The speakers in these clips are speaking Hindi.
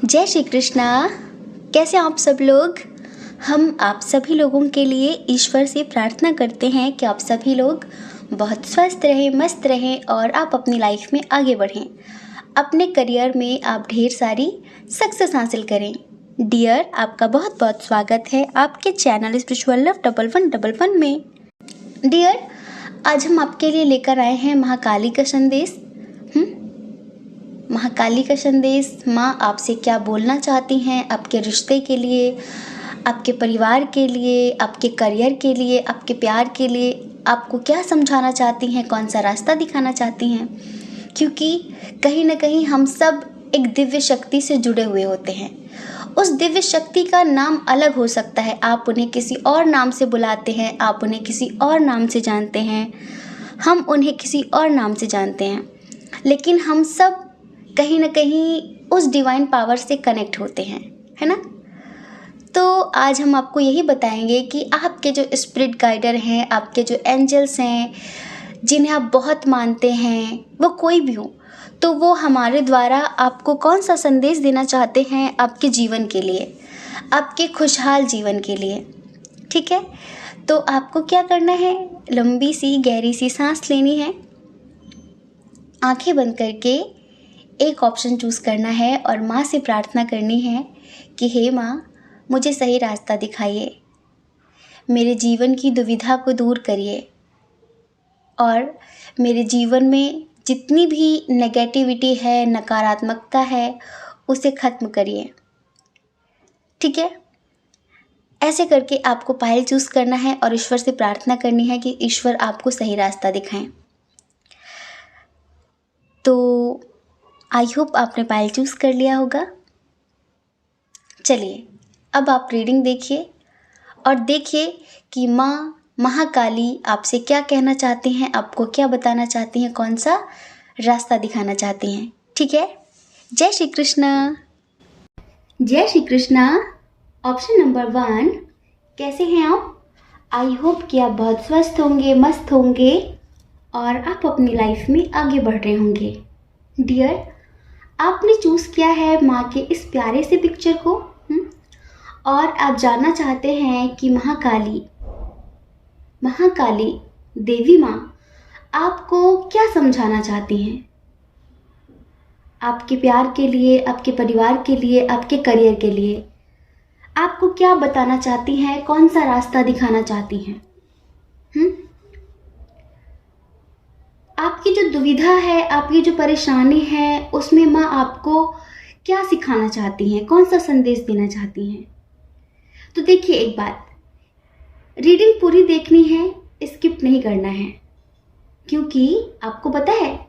जय श्री कृष्णा। कैसे आप सब लोग। हम आप सभी लोगों के लिए ईश्वर से प्रार्थना करते हैं कि आप सभी लोग बहुत स्वस्थ रहें, मस्त रहें और आप अपनी लाइफ में आगे बढ़ें। अपने करियर में आप ढेर सारी सक्सेस हासिल करें। डियर, आपका बहुत बहुत स्वागत है आपके चैनल स्पिरिचुअल लव 1111 में। डियर, आज हम आपके लिए लेकर आए हैं महाकाली का संदेश। महाकाली का संदेश। माँ आपसे क्या बोलना चाहती हैं आपके रिश्ते के लिए, आपके परिवार के लिए, आपके करियर के लिए, आपके प्यार के लिए, आपको क्या समझाना चाहती हैं, कौन सा रास्ता दिखाना चाहती हैं। क्योंकि कहीं ना कहीं हम सब एक दिव्य शक्ति से जुड़े हुए होते हैं। उस दिव्य शक्ति का नाम अलग हो सकता है, आप उन्हें किसी और नाम से बुलाते हैं, आप उन्हें किसी और नाम से जानते हैं, हम उन्हें किसी और नाम से जानते हैं, लेकिन हम सब कहीं ना कहीं उस डिवाइन पावर से कनेक्ट होते हैं, है ना। तो आज हम आपको यही बताएंगे कि आपके जो स्पिरिट गाइडर हैं, आपके जो एंजल्स हैं, जिन्हें आप बहुत मानते हैं, वो कोई भी हो, तो वो हमारे द्वारा आपको कौन सा संदेश देना चाहते हैं आपके जीवन के लिए, आपके खुशहाल जीवन के लिए। ठीक है, तो आपको क्या करना है, लंबी सी गहरी सी सांस लेनी है, आंखें बंद करके एक ऑप्शन चूज़ करना है और माँ से प्रार्थना करनी है कि हे माँ, मुझे सही रास्ता दिखाइए, मेरे जीवन की दुविधा को दूर करिए और मेरे जीवन में जितनी भी नेगेटिविटी है, नकारात्मकता है, उसे ख़त्म करिए। ठीक है, ऐसे करके आपको पायल चूज़ करना है और ईश्वर से प्रार्थना करनी है कि ईश्वर आपको सही रास्ता दिखाएं। तो आई होप आपने पायल चूज़ कर लिया होगा। चलिए, अब आप रीडिंग देखिए और देखिए कि माँ महाकाली आपसे क्या कहना चाहती हैं, आपको क्या बताना चाहती हैं, कौन सा रास्ता दिखाना चाहती हैं। ठीक है, जय श्री कृष्णा। जय श्री कृष्णा। ऑप्शन नंबर 1, कैसे हैं आप। आई होप कि आप बहुत स्वस्थ होंगे, मस्त होंगे और आप अपनी लाइफ में आगे बढ़ रहे होंगे। डियर, आपने चूज़ किया है माँ के इस प्यारे से पिक्चर को और आप जानना चाहते हैं कि महाकाली देवी माँ आपको क्या समझाना चाहती हैं, आपके प्यार के लिए, आपके परिवार के लिए, आपके करियर के लिए। आपको क्या बताना चाहती हैं, कौन सा रास्ता दिखाना चाहती हैं। आपकी जो दुविधा है, आपकी जो परेशानी है, उसमें माँ आपको क्या सिखाना चाहती हैं, कौन सा संदेश देना चाहती हैं। तो देखिए, एक बात, रीडिंग पूरी देखनी है, स्किप नहीं करना है, क्योंकि आपको पता है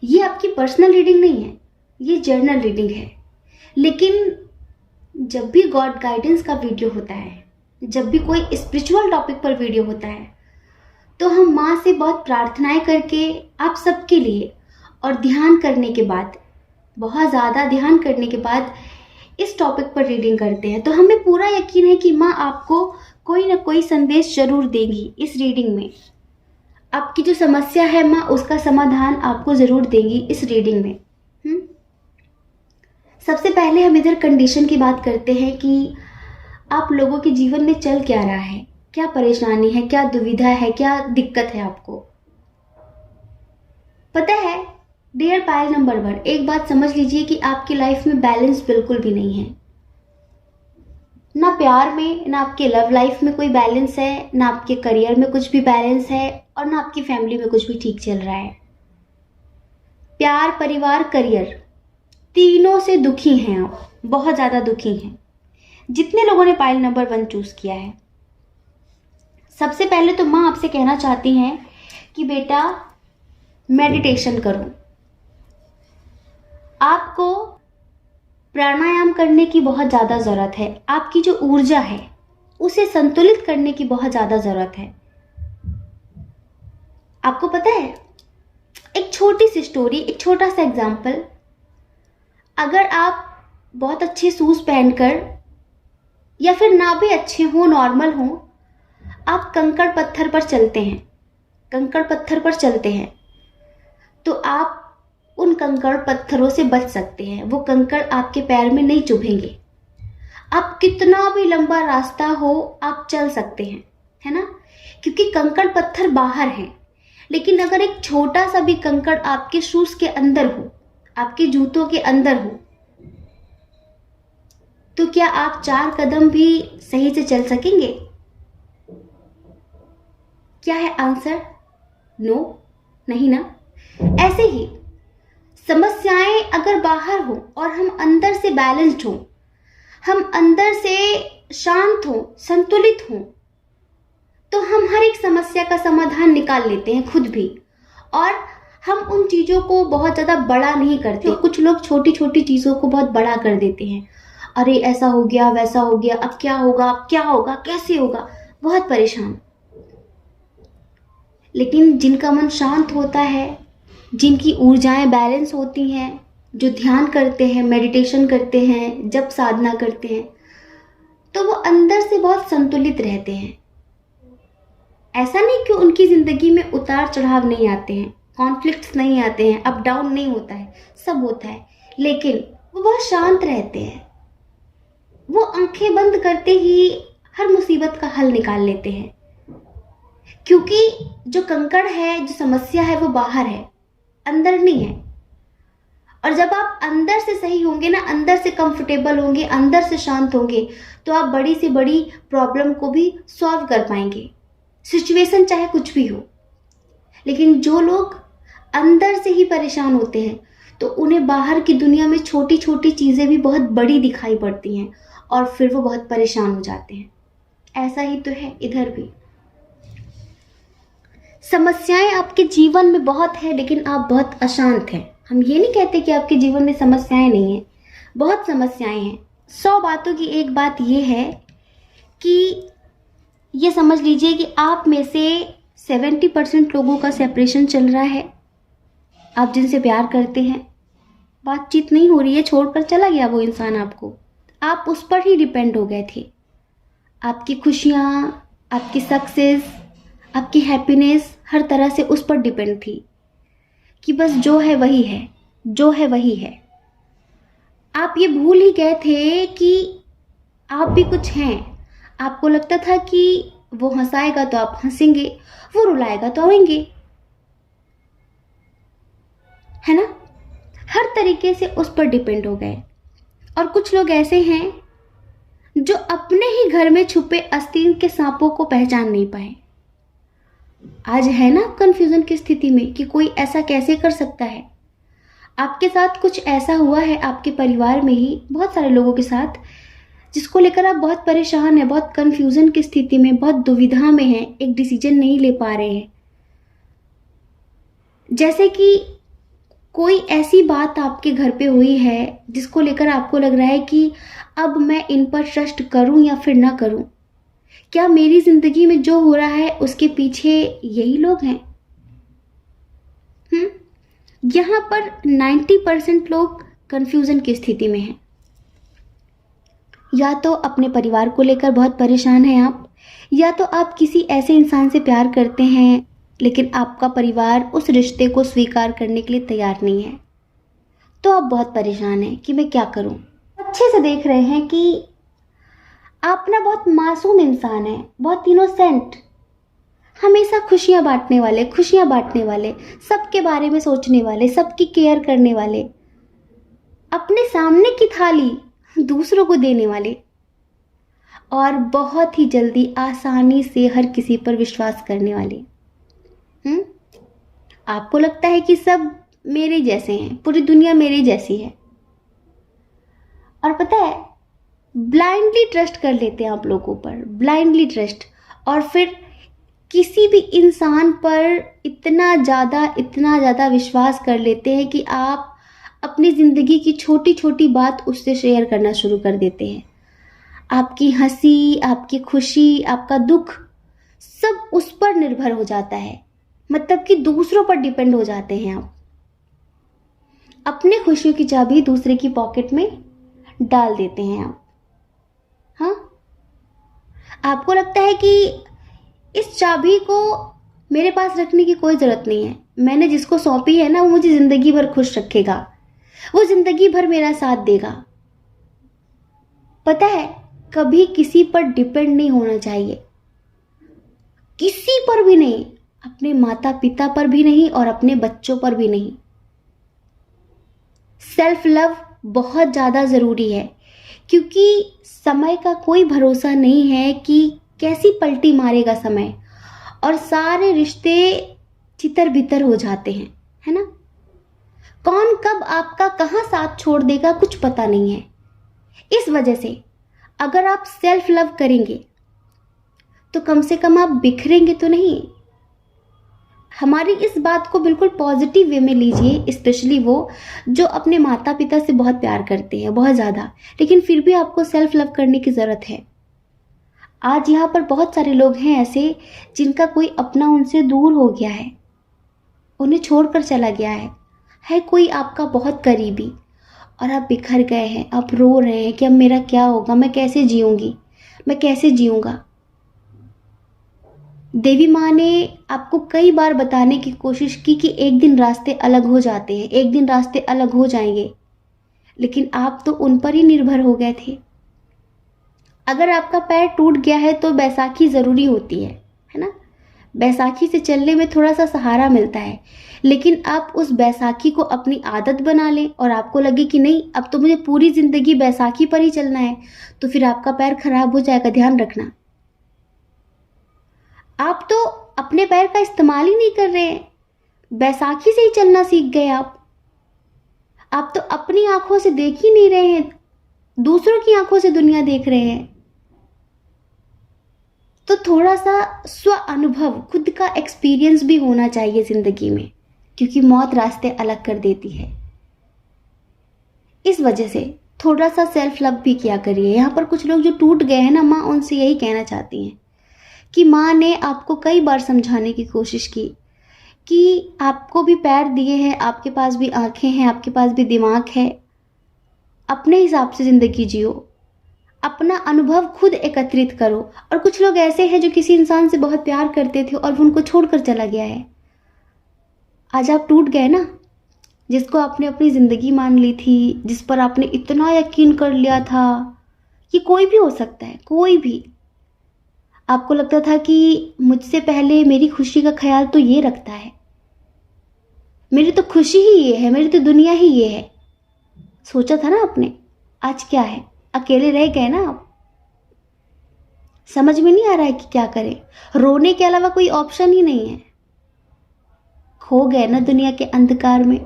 ये आपकी पर्सनल रीडिंग नहीं है, ये जर्नल रीडिंग है। लेकिन जब भी गॉड गाइडेंस का वीडियो होता है, जब भी कोई स्पिरिचुअल टॉपिक पर वीडियो होता है, तो हम माँ से बहुत प्रार्थनाएं करके आप सबके लिए और ध्यान करने के बाद, बहुत ज़्यादा ध्यान करने के बाद इस टॉपिक पर रीडिंग करते हैं। तो हमें पूरा यकीन है कि माँ आपको कोई ना कोई संदेश जरूर देंगी इस रीडिंग में। आपकी जो समस्या है माँ, उसका समाधान आपको ज़रूर देंगी इस रीडिंग में। सबसे पहले हम इधर कंडीशन की बात करते हैं कि आप लोगों के जीवन में चल क्या रहा है, क्या परेशानी है, क्या दुविधा है, क्या दिक्कत है आपको। पता है डियर पायल नंबर 1, एक बात समझ लीजिए कि आपकी लाइफ में बैलेंस बिल्कुल भी नहीं है। ना प्यार में, ना आपके लव लाइफ में कोई बैलेंस है, ना आपके करियर में कुछ भी बैलेंस है और ना आपकी फैमिली में कुछ भी ठीक चल रहा है। प्यार, परिवार, करियर, तीनों से दुखी हैं आप, बहुत ज़्यादा दुखी हैं जितने लोगों ने पायल नंबर 1 चूज़ किया है। सबसे पहले तो माँ आपसे कहना चाहती हैं कि बेटा मेडिटेशन करो। आपको प्राणायाम करने की बहुत ज़्यादा ज़रूरत है। आपकी जो ऊर्जा है उसे संतुलित करने की बहुत ज़्यादा ज़रूरत है। आपको पता है, एक छोटी सी स्टोरी, एक छोटा सा एग्जाम्पल, अगर आप बहुत अच्छे शूज़ पहनकर या फिर ना भी अच्छे हो, नॉर्मल हो, आप कंकड़ पत्थर पर चलते हैं, तो आप उन कंकड़ पत्थरों से बच सकते हैं। वो कंकड़ आपके पैर में नहीं चुभेंगे। आप कितना भी लंबा रास्ता हो आप चल सकते हैं, है ना, क्योंकि कंकड़ पत्थर बाहर हैं। लेकिन अगर एक छोटा सा भी कंकड़ आपके शूज के अंदर हो, आपके जूतों के अंदर हो, तो क्या आप 4 कदम भी सही से चल सकेंगे? क्या है आंसर? नो, नहीं ना। ऐसे ही समस्याएं अगर बाहर हो और हम अंदर से बैलेंस्ड हो, हम अंदर से शांत हो, संतुलित हो, तो हम हर एक समस्या का समाधान निकाल लेते हैं खुद भी। और हम उन चीज़ों को बहुत ज़्यादा बड़ा नहीं करते। कुछ लोग छोटी छोटी चीज़ों को बहुत बड़ा कर देते हैं। अरे ऐसा हो गया, वैसा हो गया, अब क्या होगा, अब क्या होगा, कैसे होगा, बहुत परेशान। लेकिन जिनका मन शांत होता है, जिनकी ऊर्जाएं बैलेंस होती हैं, जो ध्यान करते हैं, मेडिटेशन करते हैं, जप साधना करते हैं, तो वो अंदर से बहुत संतुलित रहते हैं। ऐसा नहीं कि उनकी ज़िंदगी में उतार चढ़ाव नहीं आते हैं, कॉन्फ्लिक्ट्स नहीं आते हैं, अप डाउन नहीं होता है, सब होता है, लेकिन वो बहुत शांत रहते हैं। वो आंखें बंद करते ही हर मुसीबत का हल निकाल लेते हैं, क्योंकि जो कंकड़ है, जो समस्या है, वो बाहर है, अंदर नहीं है। और जब आप अंदर से सही होंगे ना, अंदर से कंफर्टेबल होंगे, अंदर से शांत होंगे, तो आप बड़ी से बड़ी प्रॉब्लम को भी सॉल्व कर पाएंगे, सिचुएशन चाहे कुछ भी हो। लेकिन जो लोग अंदर से ही परेशान होते हैं, तो उन्हें बाहर की दुनिया में छोटी छोटी चीज़ें भी बहुत बड़ी दिखाई पड़ती हैं और फिर वो बहुत परेशान हो जाते हैं। ऐसा ही तो है इधर भी। समस्याएं आपके जीवन में बहुत है, लेकिन आप बहुत अशांत हैं। हम ये नहीं कहते कि आपके जीवन में समस्याएं नहीं हैं, बहुत समस्याएं हैं। 100 बातों की एक बात ये है कि ये समझ लीजिए कि आप में से 70% लोगों का सेपरेशन चल रहा है। आप जिनसे प्यार करते हैं, बातचीत नहीं हो रही है, छोड़कर चला गया वो इंसान आपको, आप उस पर ही डिपेंड हो गए थे। आपकी खुशियाँ, आपकी सक्सेस, आपकी हैप्पीनेस हर तरह से उस पर डिपेंड थी कि बस जो है वही है, जो है वही है। आप ये भूल ही गए थे कि आप भी कुछ हैं। आपको लगता था कि वो हंसाएगा तो आप हंसेंगे, वो रुलाएगा तो रोएंगे, है ना। हर तरीके से उस पर डिपेंड हो गए। और कुछ लोग ऐसे हैं जो अपने ही घर में छुपे आस्तीन के सांपों को पहचान नहीं पाए। आज है ना कंफ्यूजन की स्थिति में कि कोई ऐसा कैसे कर सकता है। आपके साथ कुछ ऐसा हुआ है, आपके परिवार में ही बहुत सारे लोगों के साथ, जिसको लेकर आप बहुत परेशान हैं, बहुत कंफ्यूजन की स्थिति में, बहुत दुविधा में हैं, एक डिसीजन नहीं ले पा रहे हैं। जैसे कि कोई ऐसी बात आपके घर पे हुई है जिसको लेकर आपको लग रहा है कि अब मैं इन पर ट्रस्ट करूं या फिर ना करूं। क्या मेरी जिंदगी में जो हो रहा है उसके पीछे यही लोग हैं? यहाँ पर 90% लोग कंफ्यूजन की स्थिति में हैं। या तो अपने परिवार को लेकर बहुत परेशान हैं आप, या तो आप किसी ऐसे इंसान से प्यार करते हैं लेकिन आपका परिवार उस रिश्ते को स्वीकार करने के लिए तैयार नहीं है। तो आप बहुत परेशान हैं कि मैं क्या करूं। अच्छे से देख रहे हैं कि आप ना बहुत मासूम इंसान हैं, बहुत इनोसेंट, हमेशा खुशियां बांटने वाले, सबके बारे में सोचने वाले, सबकी केयर करने वाले, अपने सामने की थाली दूसरों को देने वाले, और बहुत ही जल्दी आसानी से हर किसी पर विश्वास करने वाले। आपको लगता है कि सब मेरे जैसे हैं, पूरी दुनिया मेरे जैसी है, और पता है ब्लाइंडली ट्रस्ट कर लेते हैं आप लोगों पर, ब्लाइंडली ट्रस्ट। और फिर किसी भी इंसान पर इतना ज़्यादा विश्वास कर लेते हैं कि आप अपनी ज़िंदगी की छोटी छोटी बात उससे शेयर करना शुरू कर देते हैं। आपकी हंसी, आपकी खुशी, आपका दुख सब उस पर निर्भर हो जाता है, मतलब कि दूसरों पर डिपेंड हो जाते हैं आप। अपने खुशियों की चाबी दूसरे की पॉकेट में डाल देते हैं आप। हाँ, आपको लगता है कि इस चाबी को मेरे पास रखने की कोई ज़रूरत नहीं है। मैंने जिसको सौंपी है ना, वो मुझे ज़िंदगी भर खुश रखेगा, वो ज़िंदगी भर मेरा साथ देगा। पता है, कभी किसी पर डिपेंड नहीं होना चाहिए, किसी पर भी नहीं, अपने माता पिता पर भी नहीं और अपने बच्चों पर भी नहीं। सेल्फ लव बहुत ज़्यादा ज़रूरी है, क्योंकि समय का कोई भरोसा नहीं है कि कैसी पलटी मारेगा समय, और सारे रिश्ते तितर बितर हो जाते हैं, है ना। कौन कब आपका कहाँ साथ छोड़ देगा कुछ पता नहीं है। इस वजह से अगर आप सेल्फ लव करेंगे तो कम से कम आप बिखरेंगे तो नहीं। हमारी इस बात को बिल्कुल पॉजिटिव वे में लीजिए, स्पेशली वो जो अपने माता पिता से बहुत प्यार करते हैं, बहुत ज़्यादा, लेकिन फिर भी आपको सेल्फ लव करने की ज़रूरत है। आज यहाँ पर बहुत सारे लोग हैं ऐसे जिनका कोई अपना उनसे दूर हो गया है, उन्हें छोड़कर चला गया है कोई आपका बहुत करीबी, और आप बिखर गए हैं, आप रो रहे हैं कि अब मेरा क्या होगा, मैं कैसे जीऊँगी, मैं कैसे जीऊँगा। देवी माँ ने आपको कई बार बताने की कोशिश की कि एक दिन रास्ते अलग हो जाते हैं, एक दिन रास्ते अलग हो जाएंगे, लेकिन आप तो उन पर ही निर्भर हो गए थे। अगर आपका पैर टूट गया है तो बैसाखी ज़रूरी होती है ना। बैसाखी से चलने में थोड़ा सा सहारा मिलता है, लेकिन आप उस बैसाखी को अपनी आदत बना लें और आपको लगे कि नहीं, अब तो मुझे पूरी ज़िंदगी बैसाखी पर ही चलना है, तो फिर आपका पैर खराब हो जाएगा, ध्यान रखना। आप तो अपने पैर का इस्तेमाल ही नहीं कर रहे हैं, बैसाखी से ही चलना सीख गए आप तो अपनी आंखों से देख ही नहीं रहे हैं, दूसरों की आंखों से दुनिया देख रहे हैं। तो थोड़ा सा स्व अनुभव, खुद का एक्सपीरियंस भी होना चाहिए जिंदगी में, क्योंकि मौत रास्ते अलग कर देती है। इस वजह से थोड़ा सा सेल्फ लव भी किया करिए। यहाँ पर कुछ लोग जो टूट गए हैं ना, माँ उनसे यही कहना चाहती हैं कि माँ ने आपको कई बार समझाने की कोशिश की कि आपको भी पैर दिए हैं, आपके पास भी आंखें हैं, आपके पास भी दिमाग है, अपने हिसाब से ज़िंदगी जियो, अपना अनुभव खुद एकत्रित करो। और कुछ लोग ऐसे हैं जो किसी इंसान से बहुत प्यार करते थे और वो उनको छोड़कर चला गया है। आज आप टूट गए ना, जिसको आपने अपनी ज़िंदगी मान ली थी, जिस पर आपने इतना यकीन कर लिया था, ये कोई भी हो सकता है, कोई भी। आपको लगता था कि मुझसे पहले मेरी खुशी का ख्याल तो ये रखता है, मेरी तो खुशी ही ये है, मेरी तो दुनिया ही ये है, सोचा था ना आपने। आज क्या है, अकेले रह गए ना आप। समझ में नहीं आ रहा है कि क्या करें, रोने के अलावा कोई ऑप्शन ही नहीं है, खो गए ना दुनिया के अंधकार में।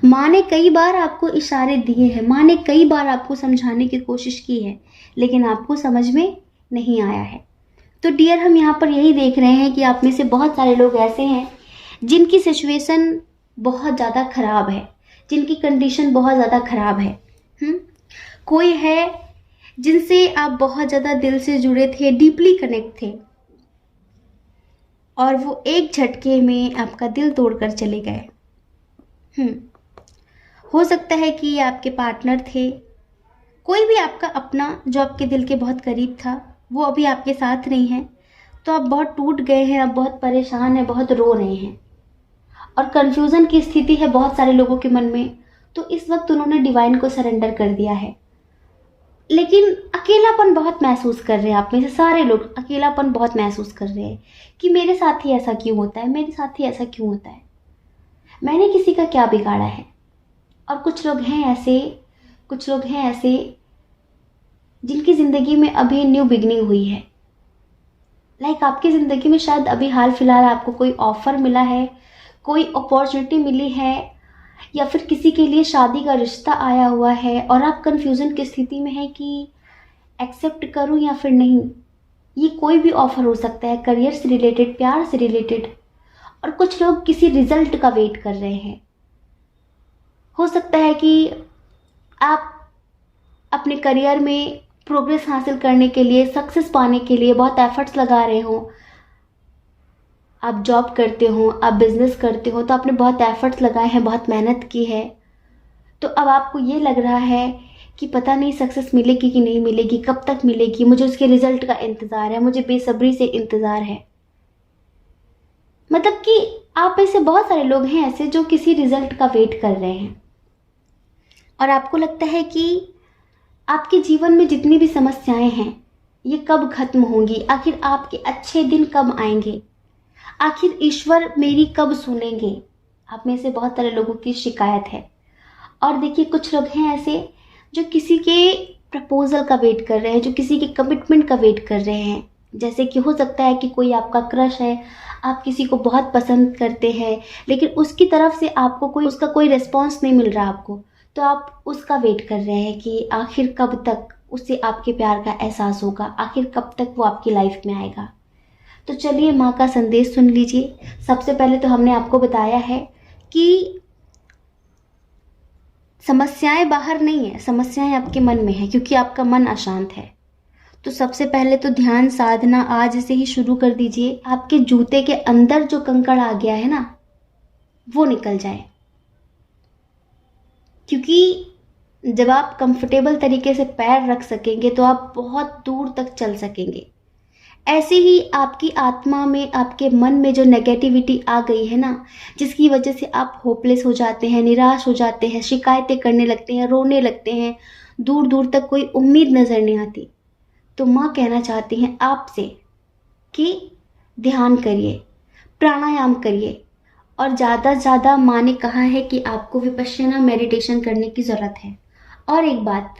माँ ने कई बार आपको इशारे दिए हैं, माँ ने कई बार आपको समझाने की कोशिश की है, लेकिन आपको समझ में नहीं आया है। तो डियर, हम यहाँ पर यही देख रहे हैं कि आप में से बहुत सारे लोग ऐसे हैं जिनकी सिचुएशन बहुत ज़्यादा ख़राब है, जिनकी कंडीशन बहुत ज़्यादा ख़राब है। कोई है जिनसे आप बहुत ज़्यादा दिल से जुड़े थे, डीपली कनेक्ट थे, और वो एक झटके में आपका दिल तोड़कर चले गए। हो सकता है कि आपके पार्टनर थे, कोई भी आपका अपना जो आपके दिल के बहुत करीब था, वो अभी आपके साथ नहीं है, तो आप बहुत टूट गए हैं, आप बहुत परेशान हैं, बहुत रो रहे हैं, और कन्फ्यूज़न की स्थिति है बहुत सारे लोगों के मन में। तो इस वक्त उन्होंने डिवाइन को सरेंडर कर दिया है, लेकिन अकेलापन बहुत महसूस कर रहे हैं। आप में से सारे लोग अकेलापन बहुत महसूस कर रहे हैं कि मेरे साथ ही ऐसा क्यों होता है, मेरे साथ ही ऐसा क्यों होता है, मैंने किसी का क्या बिगाड़ा है। और कुछ लोग हैं ऐसे जिनकी ज़िंदगी में अभी न्यू बिगनिंग हुई है। लाइक आपकी ज़िंदगी में शायद अभी हाल फिलहाल आपको कोई ऑफ़र मिला है, कोई अपॉर्चुनिटी मिली है, या फिर किसी के लिए शादी का रिश्ता आया हुआ है, और आप कन्फ्यूज़न की स्थिति में हैं कि एक्सेप्ट करूं या फिर नहीं। ये कोई भी ऑफ़र हो सकता है, करियर से रिलेटेड, प्यार से रिलेटेड, और कुछ लोग किसी रिजल्ट का वेट कर रहे हैं। हो सकता है कि आप अपने करियर में प्रोग्रेस हासिल करने के लिए, सक्सेस पाने के लिए बहुत एफर्ट्स लगा रहे हो। आप जॉब करते हो, आप बिजनेस करते हो, तो आपने बहुत एफर्ट्स लगाए हैं, बहुत मेहनत की है, तो अब आपको ये लग रहा है कि पता नहीं सक्सेस मिलेगी कि नहीं मिलेगी, कब तक मिलेगी, मुझे उसके रिजल्ट का इंतज़ार है, मुझे बेसब्री से इंतज़ार है। मतलब कि आप में से बहुत सारे लोग हैं ऐसे जो किसी रिजल्ट का वेट कर रहे हैं और आपको लगता है कि आपके जीवन में जितनी भी समस्याएं हैं ये कब खत्म होंगी, आखिर आपके अच्छे दिन कब आएंगे, आखिर ईश्वर मेरी कब सुनेंगे। आप में से बहुत सारे लोगों की शिकायत है। और देखिए कुछ लोग हैं ऐसे जो किसी के प्रपोजल का वेट कर रहे हैं, जो किसी के कमिटमेंट का वेट कर रहे हैं। जैसे कि हो सकता है कि कोई आपका क्रश है, आप किसी को बहुत पसंद करते हैं लेकिन उसकी तरफ से आपको उसका कोई रिस्पॉन्स नहीं मिल रहा आपको, तो आप उसका वेट कर रहे हैं कि आखिर कब तक उससे आपके प्यार का एहसास होगा, आखिर कब तक वो आपकी लाइफ में आएगा। तो चलिए माँ का संदेश सुन लीजिए। सबसे पहले तो हमने आपको बताया है कि समस्याएं बाहर नहीं है, समस्याएं आपके मन में है क्योंकि आपका मन अशांत है। तो सबसे पहले तो ध्यान साधना आज से ही शुरू कर दीजिए। आपके जूते के अंदर जो कंकड़ आ गया है ना वो निकल जाए, क्योंकि जब आप कंफर्टेबल तरीके से पैर रख सकेंगे तो आप बहुत दूर तक चल सकेंगे। ऐसे ही आपकी आत्मा में, आपके मन में जो नेगेटिविटी आ गई है ना, जिसकी वजह से आप होपलेस हो जाते हैं, निराश हो जाते हैं, शिकायतें करने लगते हैं, रोने लगते हैं, दूर दूर तक कोई उम्मीद नजर नहीं आती, तो माँ कहना चाहती हैं आपसे कि ध्यान करिए, प्राणायाम करिए और ज़्यादा से ज़्यादा माँ ने कहा है कि आपको विपश्यना मेडिटेशन करने की ज़रूरत है। और एक बात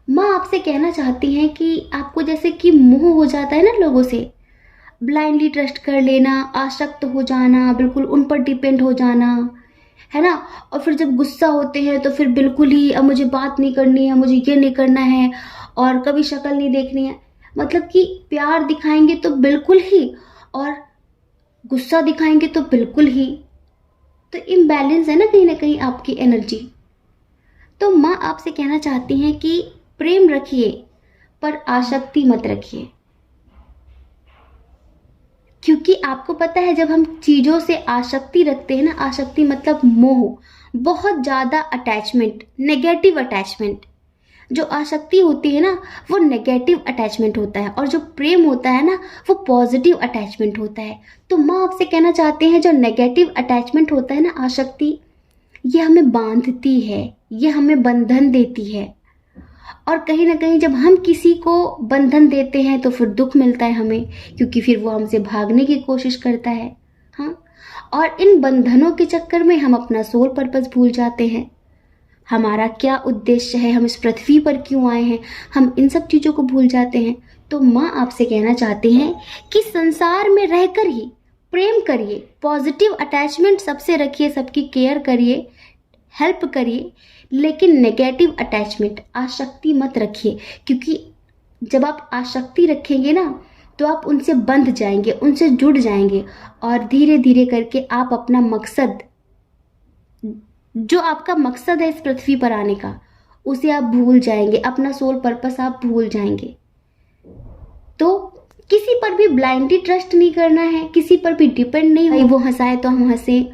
माँ आपसे कहना चाहती हैं कि आपको जैसे कि मोह हो जाता है ना लोगों से, ब्लाइंडली ट्रस्ट कर लेना, आसक्त हो जाना, बिल्कुल उन पर डिपेंड हो जाना, है ना। और फिर जब गुस्सा होते हैं तो फिर बिल्कुल ही अब मुझे बात नहीं करनी है, मुझे ये नहीं करना है और कभी शक्ल नहीं देखनी है। मतलब कि प्यार दिखाएंगे तो बिल्कुल ही और गुस्सा दिखाएंगे तो बिल्कुल ही। तो इम्बैलेंस है ना कहीं आपकी एनर्जी। तो माँ आपसे कहना चाहती हैं कि प्रेम रखिए पर आसक्ति मत रखिए, क्योंकि आपको पता है जब हम चीज़ों से आसक्ति रखते हैं ना, आसक्ति मतलब मोह, बहुत ज़्यादा अटैचमेंट, नेगेटिव अटैचमेंट। जो आसक्ति होती है ना वो नेगेटिव अटैचमेंट होता है और जो प्रेम होता है ना वो पॉजिटिव अटैचमेंट होता है। तो माँ आपसे कहना चाहते हैं जो नेगेटिव अटैचमेंट होता है ना, आसक्ति, ये हमें बांधती है, ये हमें बंधन देती है। और कहीं ना कहीं जब हम किसी को बंधन देते हैं तो फिर दुख मिलता है हमें, क्योंकि फिर वो हमसे भागने की कोशिश करता है। हाँ, और इन बंधनों के चक्कर में हम अपना सोल पर्पस भूल जाते हैं, हमारा क्या उद्देश्य है, हम इस पृथ्वी पर क्यों आए हैं, हम इन सब चीज़ों को भूल जाते हैं। तो माँ आपसे कहना चाहते हैं कि संसार में रहकर ही प्रेम करिए, पॉजिटिव अटैचमेंट सबसे रखिए, सबकी केयर करिए, हेल्प करिए, लेकिन नेगेटिव अटैचमेंट, आसक्ति मत रखिए, क्योंकि जब आप आसक्ति रखेंगे ना तो आप उनसे बंध जाएंगे, उनसे जुड़ जाएंगे और धीरे धीरे करके आप अपना मकसद, जो आपका मकसद है इस पृथ्वी पर आने का, उसे आप भूल जाएंगे, अपना सोल पर्पस आप भूल जाएंगे। तो किसी पर भी ब्लाइंडली ट्रस्ट नहीं करना है, किसी पर भी डिपेंड नहीं, वो हंसाए तो हम हंसें,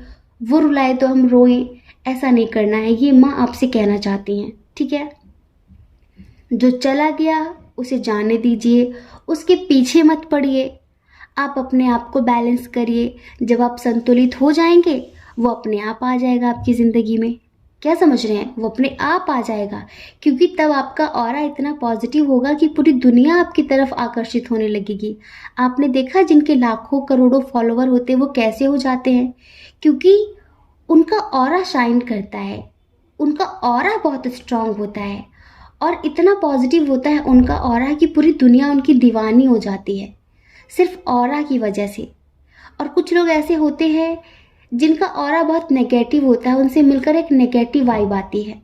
वो रुलाए तो हम रोएं, ऐसा नहीं करना है। ये माँ आपसे कहना चाहती हैं, ठीक है। जो चला गया उसे जाने दीजिए, उसके पीछे मत पड़िए, आप अपने आप को बैलेंस करिए। जब आप संतुलित हो जाएंगे वो अपने आप आ जाएगा आपकी ज़िंदगी में। क्या समझ रहे हैं, वो अपने आप आ जाएगा, क्योंकि तब आपका ऑरा इतना पॉजिटिव होगा कि पूरी दुनिया आपकी तरफ आकर्षित होने लगेगी। आपने देखा जिनके लाखों करोड़ों फॉलोवर होते हैं वो कैसे हो जाते हैं, क्योंकि उनका ऑरा शाइन करता है, उनका ऑरा बहुत स्ट्रांग होता है और इतना पॉजिटिव होता है उनका ऑरा कि पूरी दुनिया उनकी दीवानी हो जाती है सिर्फ ऑरा की वजह से। और कुछ लोग ऐसे होते हैं जिनका ऑरा बहुत नेगेटिव होता है, उनसे मिलकर एक नेगेटिव वाइब आती है,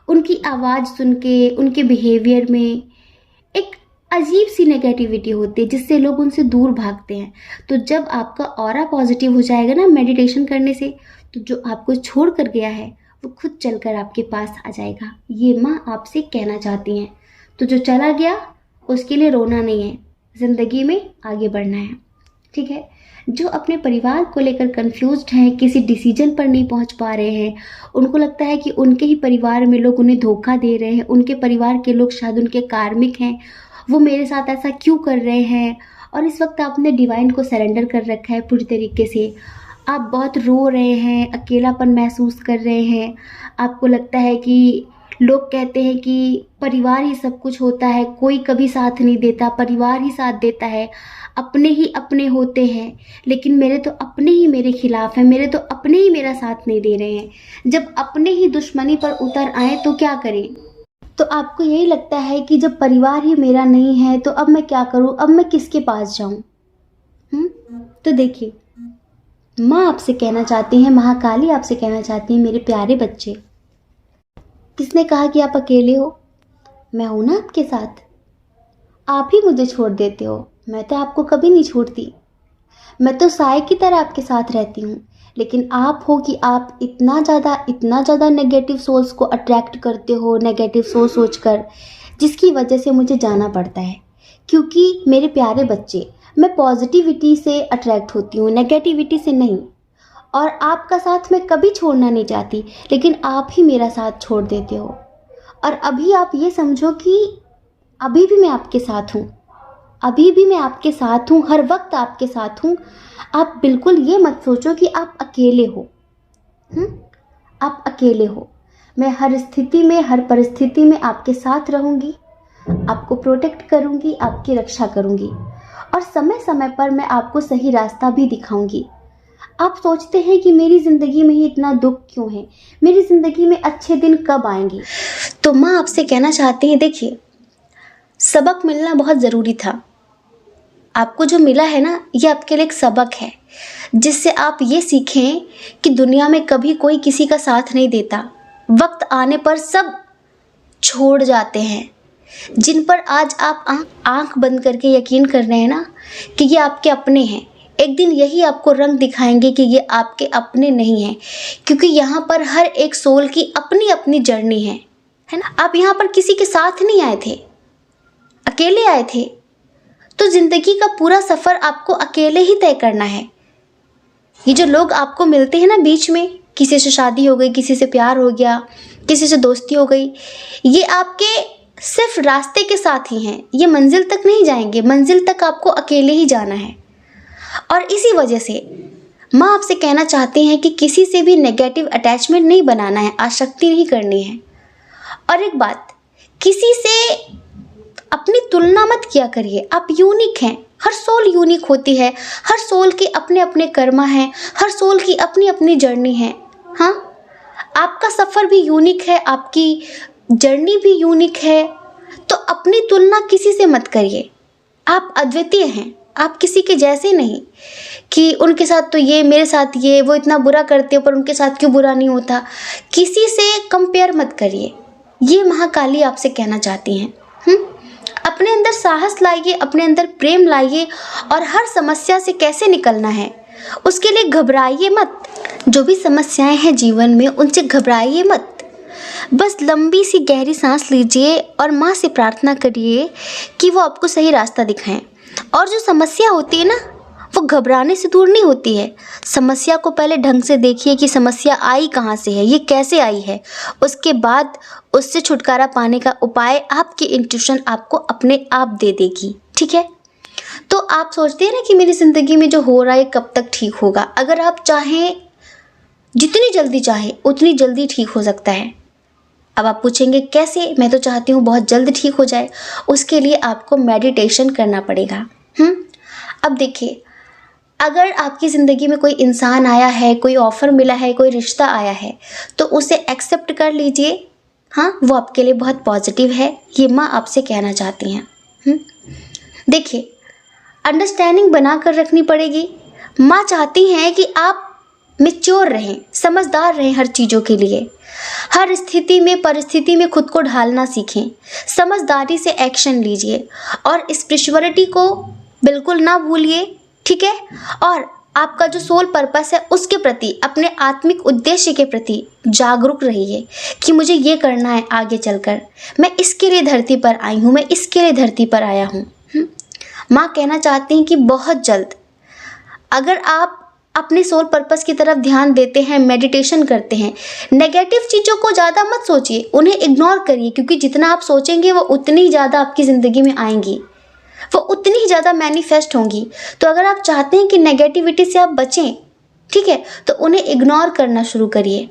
उनकी आवाज़ सुन के, उनके बिहेवियर में एक अजीब सी नेगेटिविटी होती है जिससे लोग उनसे दूर भागते हैं। तो जब आपका ऑरा पॉजिटिव हो जाएगा ना मेडिटेशन करने से, तो जो आपको छोड़ कर गया है वो खुद चलकर आपके पास आ जाएगा। ये माँ आपसे कहना चाहती हैं। तो जो चला गया उसके लिए रोना नहीं है, ज़िंदगी में आगे बढ़ना है, ठीक है। जो अपने परिवार को लेकर कंफ्यूज्ड हैं, किसी डिसीजन पर नहीं पहुंच पा रहे हैं, उनको लगता है कि उनके ही परिवार में लोग उन्हें धोखा दे रहे हैं, उनके परिवार के लोग शायद उनके कार्मिक हैं, वो मेरे साथ ऐसा क्यों कर रहे हैं, और इस वक्त आपने डिवाइन को सरेंडर कर रखा है पूरी तरीके से। आप बहुत रो रहे हैं, अकेलापन महसूस कर रहे हैं। आपको लगता है कि लोग कहते हैं कि परिवार ही सब कुछ होता है, कोई कभी साथ नहीं देता, परिवार ही साथ देता है, अपने ही अपने होते हैं। लेकिन मेरे तो अपने ही मेरे खिलाफ हैं, मेरे तो अपने ही मेरा साथ नहीं दे रहे हैं। जब अपने ही दुश्मनी पर उतर आए तो क्या करें? तो आपको यही लगता है कि जब परिवार ही मेरा नहीं है तो अब मैं क्या करूं, अब मैं किसके पास जाऊं? तो देखिए, माँ आपसे कहना चाहती हैं, महाकाली आपसे कहना चाहती हैं, मेरे प्यारे बच्चे, किसने कहा कि आप अकेले हो? मैं हूं ना आपके साथ। आप ही मुझे छोड़ देते हो, मैं तो आपको कभी नहीं छोड़ती। मैं तो साए की तरह आपके साथ रहती हूँ। लेकिन आप हो कि आप इतना ज़्यादा नेगेटिव सोल्स को अट्रैक्ट करते हो, नेगेटिव सोचकर, जिसकी वजह से मुझे जाना पड़ता है। क्योंकि मेरे प्यारे बच्चे, मैं पॉजिटिविटी से अट्रैक्ट होती हूँ, नेगेटिविटी से नहीं। और आपका साथ मैं कभी छोड़ना नहीं चाहती, लेकिन आप ही मेरा साथ छोड़ देते हो। और अभी आप ये समझो कि अभी भी मैं आपके साथ हूँ, अभी भी मैं आपके साथ हूँ, हर वक्त आपके साथ हूँ। आप बिल्कुल ये मत सोचो कि आप अकेले हो। आप अकेले हो। मैं हर स्थिति में, हर परिस्थिति में आपके साथ रहूँगी, आपको प्रोटेक्ट करूँगी, आपकी रक्षा करूँगी। और समय समय पर मैं आपको सही रास्ता भी दिखाऊंगी। आप सोचते हैं कि मेरी ज़िंदगी में ही इतना दुख क्यों है, मेरी ज़िंदगी में अच्छे दिन कब आएंगे? तो माँ आपसे कहना चाहती हैं, देखिए, सबक मिलना बहुत ज़रूरी था। आपको जो मिला है ना, ये आपके लिए एक सबक है, जिससे आप ये सीखें कि दुनिया में कभी कोई किसी का साथ नहीं देता। वक्त आने पर सब छोड़ जाते हैं। जिन पर आज आप आंख बंद करके यकीन कर रहे हैं ना कि ये आपके अपने हैं, एक दिन यही आपको रंग दिखाएंगे कि ये आपके अपने नहीं हैं। क्योंकि यहाँ पर हर एक सोल की अपनी अपनी जर्नी है ना। आप यहाँ पर किसी के साथ नहीं आए थे, अकेले आए थे। तो जिंदगी का पूरा सफ़र आपको अकेले ही तय करना है। ये जो लोग आपको मिलते हैं ना बीच में, किसी से शादी हो गई, किसी से प्यार हो गया, किसी से दोस्ती हो गई, ये आपके सिर्फ रास्ते के साथ ही हैं। ये मंजिल तक नहीं जाएंगे, मंजिल तक आपको अकेले ही जाना है। और इसी वजह से माँ आपसे कहना चाहती हैं कि किसी से भी नेगेटिव अटैचमेंट नहीं बनाना है, आसक्ति नहीं करनी है। और एक बात, किसी से अपनी तुलना मत किया करिए। आप यूनिक हैं, हर सोल यूनिक होती है, हर सोल के अपने अपने कर्मा हैं, हर सोल की अपनी अपनी जर्नी है। हाँ, आपका सफ़र भी यूनिक है, आपकी जर्नी भी यूनिक है। तो अपनी तुलना किसी से मत करिए। आप अद्वितीय हैं, आप किसी के जैसे नहीं कि उनके साथ तो ये, मेरे साथ ये, वो इतना बुरा करते हो पर उनके साथ क्यों बुरा नहीं होता। किसी से कंपेयर मत करिए। ये महाकाली आपसे कहना चाहती हैं। अपने अंदर साहस लाइए, अपने अंदर प्रेम लाइए, और हर समस्या से कैसे निकलना है उसके लिए घबराइए मत। जो भी समस्याएं हैं जीवन में, उनसे घबराइए मत। बस लंबी सी गहरी सांस लीजिए और माँ से प्रार्थना करिए कि वो आपको सही रास्ता दिखाएं। और जो समस्या होती है ना, वो घबराने से दूर नहीं होती है। समस्या को पहले ढंग से देखिए कि समस्या आई कहाँ से है, ये कैसे आई है। उसके बाद उससे छुटकारा पाने का उपाय आपकी इंट्यूशन आपको अपने आप दे देगी। ठीक है? तो आप सोचते हैं ना कि मेरी ज़िंदगी में जो हो रहा है कब तक ठीक होगा। अगर आप चाहें, जितनी जल्दी चाहें उतनी जल्दी ठीक हो सकता है। अब आप पूछेंगे कैसे? मैं तो चाहती हूँ बहुत जल्द ठीक हो जाए। उसके लिए आपको मेडिटेशन करना पड़ेगा। अब देखिए, अगर आपकी ज़िंदगी में कोई इंसान आया है, कोई ऑफ़र मिला है, कोई रिश्ता आया है, तो उसे एक्सेप्ट कर लीजिए। हाँ, वो आपके लिए बहुत पॉजिटिव है, ये माँ आपसे कहना चाहती हैं। देखिए, अंडरस्टैंडिंग बना कर रखनी पड़ेगी। माँ चाहती हैं कि आप मैच्योर रहें, समझदार रहें हर चीज़ों के लिए। हर स्थिति में, परिस्थिति में खुद को ढालना सीखें। समझदारी से एक्शन लीजिए और स्पिरिचुअलिटी को बिल्कुल ना भूलिए। ठीक है? और आपका जो सोल पर्पस है उसके प्रति, अपने आत्मिक उद्देश्य के प्रति जागरूक रहिए कि मुझे ये करना है आगे चलकर। मैं इसके लिए धरती पर आई हूँ, मैं इसके लिए धरती पर आया हूँ। माँ कहना चाहती हैं कि बहुत जल्द अगर आप अपने सोल पर्पस की तरफ ध्यान देते हैं, मेडिटेशन करते हैं, नेगेटिव चीज़ों को ज़्यादा मत सोचिए, उन्हें इग्नोर करिए। क्योंकि जितना आप सोचेंगे वो उतनी ज़्यादा आपकी ज़िंदगी में आएंगी। वो उतनी ही ज़्यादा मैनिफेस्ट होंगी। तो अगर आप चाहते हैं कि नेगेटिविटी से आप बचें, ठीक है, तो उन्हें इग्नोर करना शुरू करिए।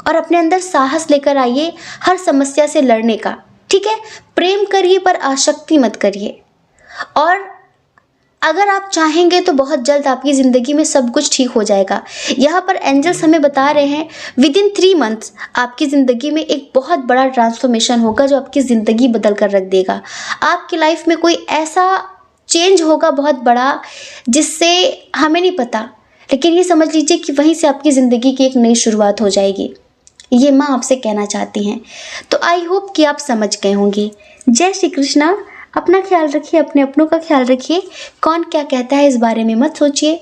और अपने अंदर साहस लेकर आइए हर समस्या से लड़ने का, ठीक है। प्रेम करिए पर आसक्ति मत करिए। और अगर आप चाहेंगे तो बहुत जल्द आपकी ज़िंदगी में सब कुछ ठीक हो जाएगा। यहाँ पर एंजल्स हमें बता रहे हैं विदिन 3 मंथ्स आपकी ज़िंदगी में एक बहुत बड़ा ट्रांसफॉर्मेशन होगा जो आपकी ज़िंदगी बदल कर रख देगा। आपकी लाइफ में कोई ऐसा चेंज होगा बहुत बड़ा जिससे हमें नहीं पता, लेकिन ये समझ लीजिए कि वहीं से आपकी ज़िंदगी की एक नई शुरुआत हो जाएगी। ये माँ आपसे कहना चाहती हैं। तो आई होप कि आप समझ गए होंगे। जय श्री कृष्णा। अपना ख्याल रखिए, अपने अपनों का ख्याल रखिए। कौन क्या कहता है इस बारे में मत सोचिए,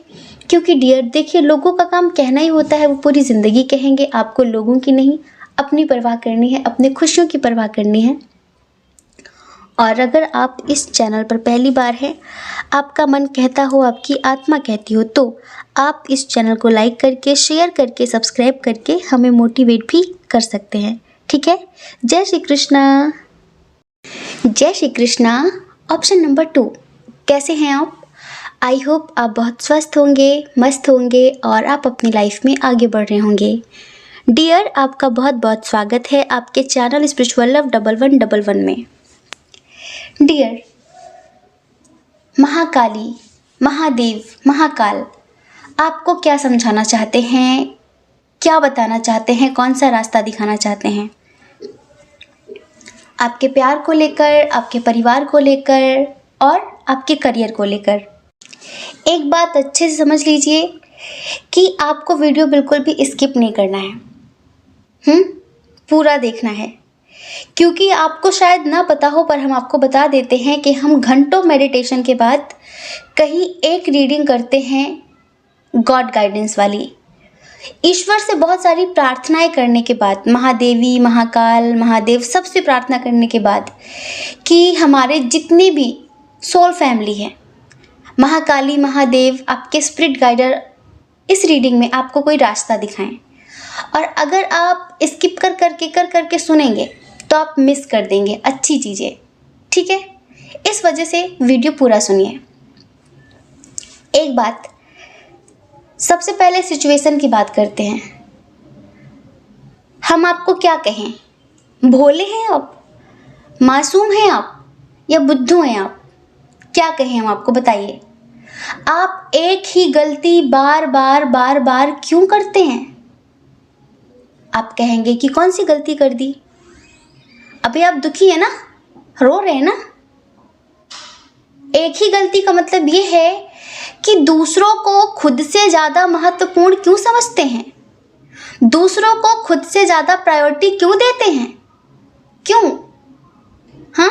क्योंकि डियर देखिए, लोगों का काम कहना ही होता है, वो पूरी ज़िंदगी कहेंगे। आपको लोगों की नहीं, अपनी परवाह करनी है, अपने खुशियों की परवाह करनी है। और अगर आप इस चैनल पर पहली बार हैं, आपका मन कहता हो, आपकी आत्मा कहती हो, तो आप इस चैनल को लाइक करके, शेयर करके, सब्सक्राइब करके हमें मोटिवेट भी कर सकते हैं, ठीक है। जय श्री कृष्णा। जय श्री कृष्णा। ऑप्शन नंबर 2, कैसे हैं आप? आई होप आप बहुत स्वस्थ होंगे, मस्त होंगे और आप अपनी लाइफ में आगे बढ़ रहे होंगे। डियर, आपका बहुत बहुत स्वागत है आपके चैनल स्पिरिचुअल लव 1111 में। डियर, महाकाली, महादेव, महाकाल आपको क्या समझाना चाहते हैं, क्या बताना चाहते हैं, कौन सा रास्ता दिखाना चाहते हैं? आपके प्यार को लेकर, आपके परिवार को लेकर और आपके करियर को लेकर। एक बात अच्छे से समझ लीजिए कि आपको वीडियो बिल्कुल भी स्किप नहीं करना है, पूरा देखना है, क्योंकि आपको शायद ना पता हो पर हम आपको बता देते हैं कि हम घंटों मेडिटेशन के बाद कहीं एक रीडिंग करते हैं गॉड गाइडेंस वाली। ईश्वर से बहुत सारी प्रार्थनाएं करने के बाद, महादेवी, महाकाल, महादेव सबसे प्रार्थना करने के बाद कि हमारे जितने भी सोल फैमिली है, महाकाली, महादेव, आपके स्पिरिट गाइडर इस रीडिंग में आपको कोई रास्ता दिखाएं। और अगर आप स्किप कर करके सुनेंगे तो आप मिस कर देंगे अच्छी चीज़ें, ठीक है। इस वजह से वीडियो पूरा सुनिए। एक बात, सबसे पहले सिचुएशन की बात करते हैं। हम आपको क्या कहें? भोले हैं आप, मासूम हैं आप, या बुद्धू हैं आप? क्या कहें हम आपको, बताइए। आप एक ही गलती बार बार क्यों करते हैं? आप कहेंगे कि कौन सी गलती कर दी? अभी आप दुखी है ना, रो रहे हैं ना? एक ही गलती का मतलब ये है कि दूसरों को खुद से ज़्यादा महत्वपूर्ण क्यों समझते हैं? दूसरों को खुद से ज़्यादा प्रायोरिटी क्यों देते हैं? क्यों? हाँ,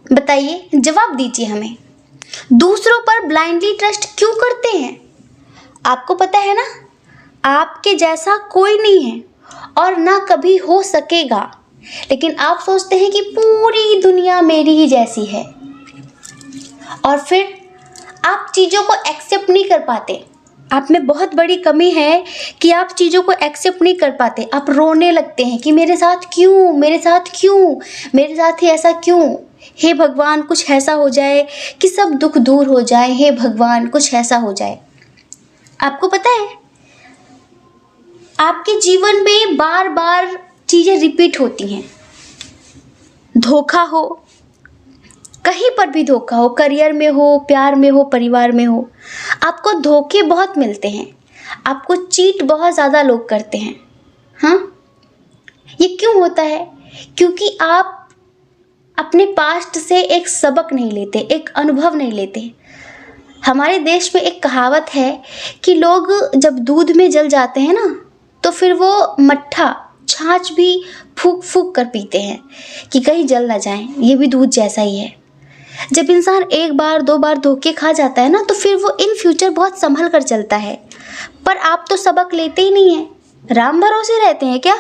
बताइए, जवाब दीजिए हमें। दूसरों पर ब्लाइंडली ट्रस्ट क्यों करते हैं? आपको पता है ना, आपके जैसा कोई नहीं है और ना कभी हो सकेगा, लेकिन आप सोचते हैं कि पूरी दुनिया मेरी ही जैसी है। और फिर आप चीज़ों को एक्सेप्ट नहीं कर पाते। आप में बहुत बड़ी कमी है कि आप चीज़ों को एक्सेप्ट नहीं कर पाते। आप रोने लगते हैं कि मेरे साथ क्यों, मेरे साथ क्यों, मेरे साथ ही ऐसा क्यों? हे भगवान, कुछ ऐसा हो जाए कि सब दुख दूर हो जाए। हे भगवान, कुछ ऐसा हो जाए। आपको पता है, आपके जीवन में बार बार चीज़ें रिपीट होती हैं। धोखा हो, कहीं पर भी धोखा हो, करियर में हो, प्यार में हो, परिवार में हो, आपको धोखे बहुत मिलते हैं। आपको चीट बहुत ज़्यादा लोग करते हैं। हाँ, ये क्यों होता है? क्योंकि आप अपने पास्ट से एक सबक नहीं लेते, एक अनुभव नहीं लेते। हमारे देश में एक कहावत है कि लोग जब दूध में जल जाते हैं ना, तो फिर वो मट्ठा, छाछ भी फूक फूक कर पीते हैं कि कहीं जल ना जाएं। ये भी दूध जैसा ही है। जब इंसान एक बार, 2 बार धोखे खा जाता है ना, तो फिर वो इन फ्यूचर बहुत संभल कर चलता है। पर आप तो सबक लेते ही नहीं हैं। राम भरोसे रहते हैं क्या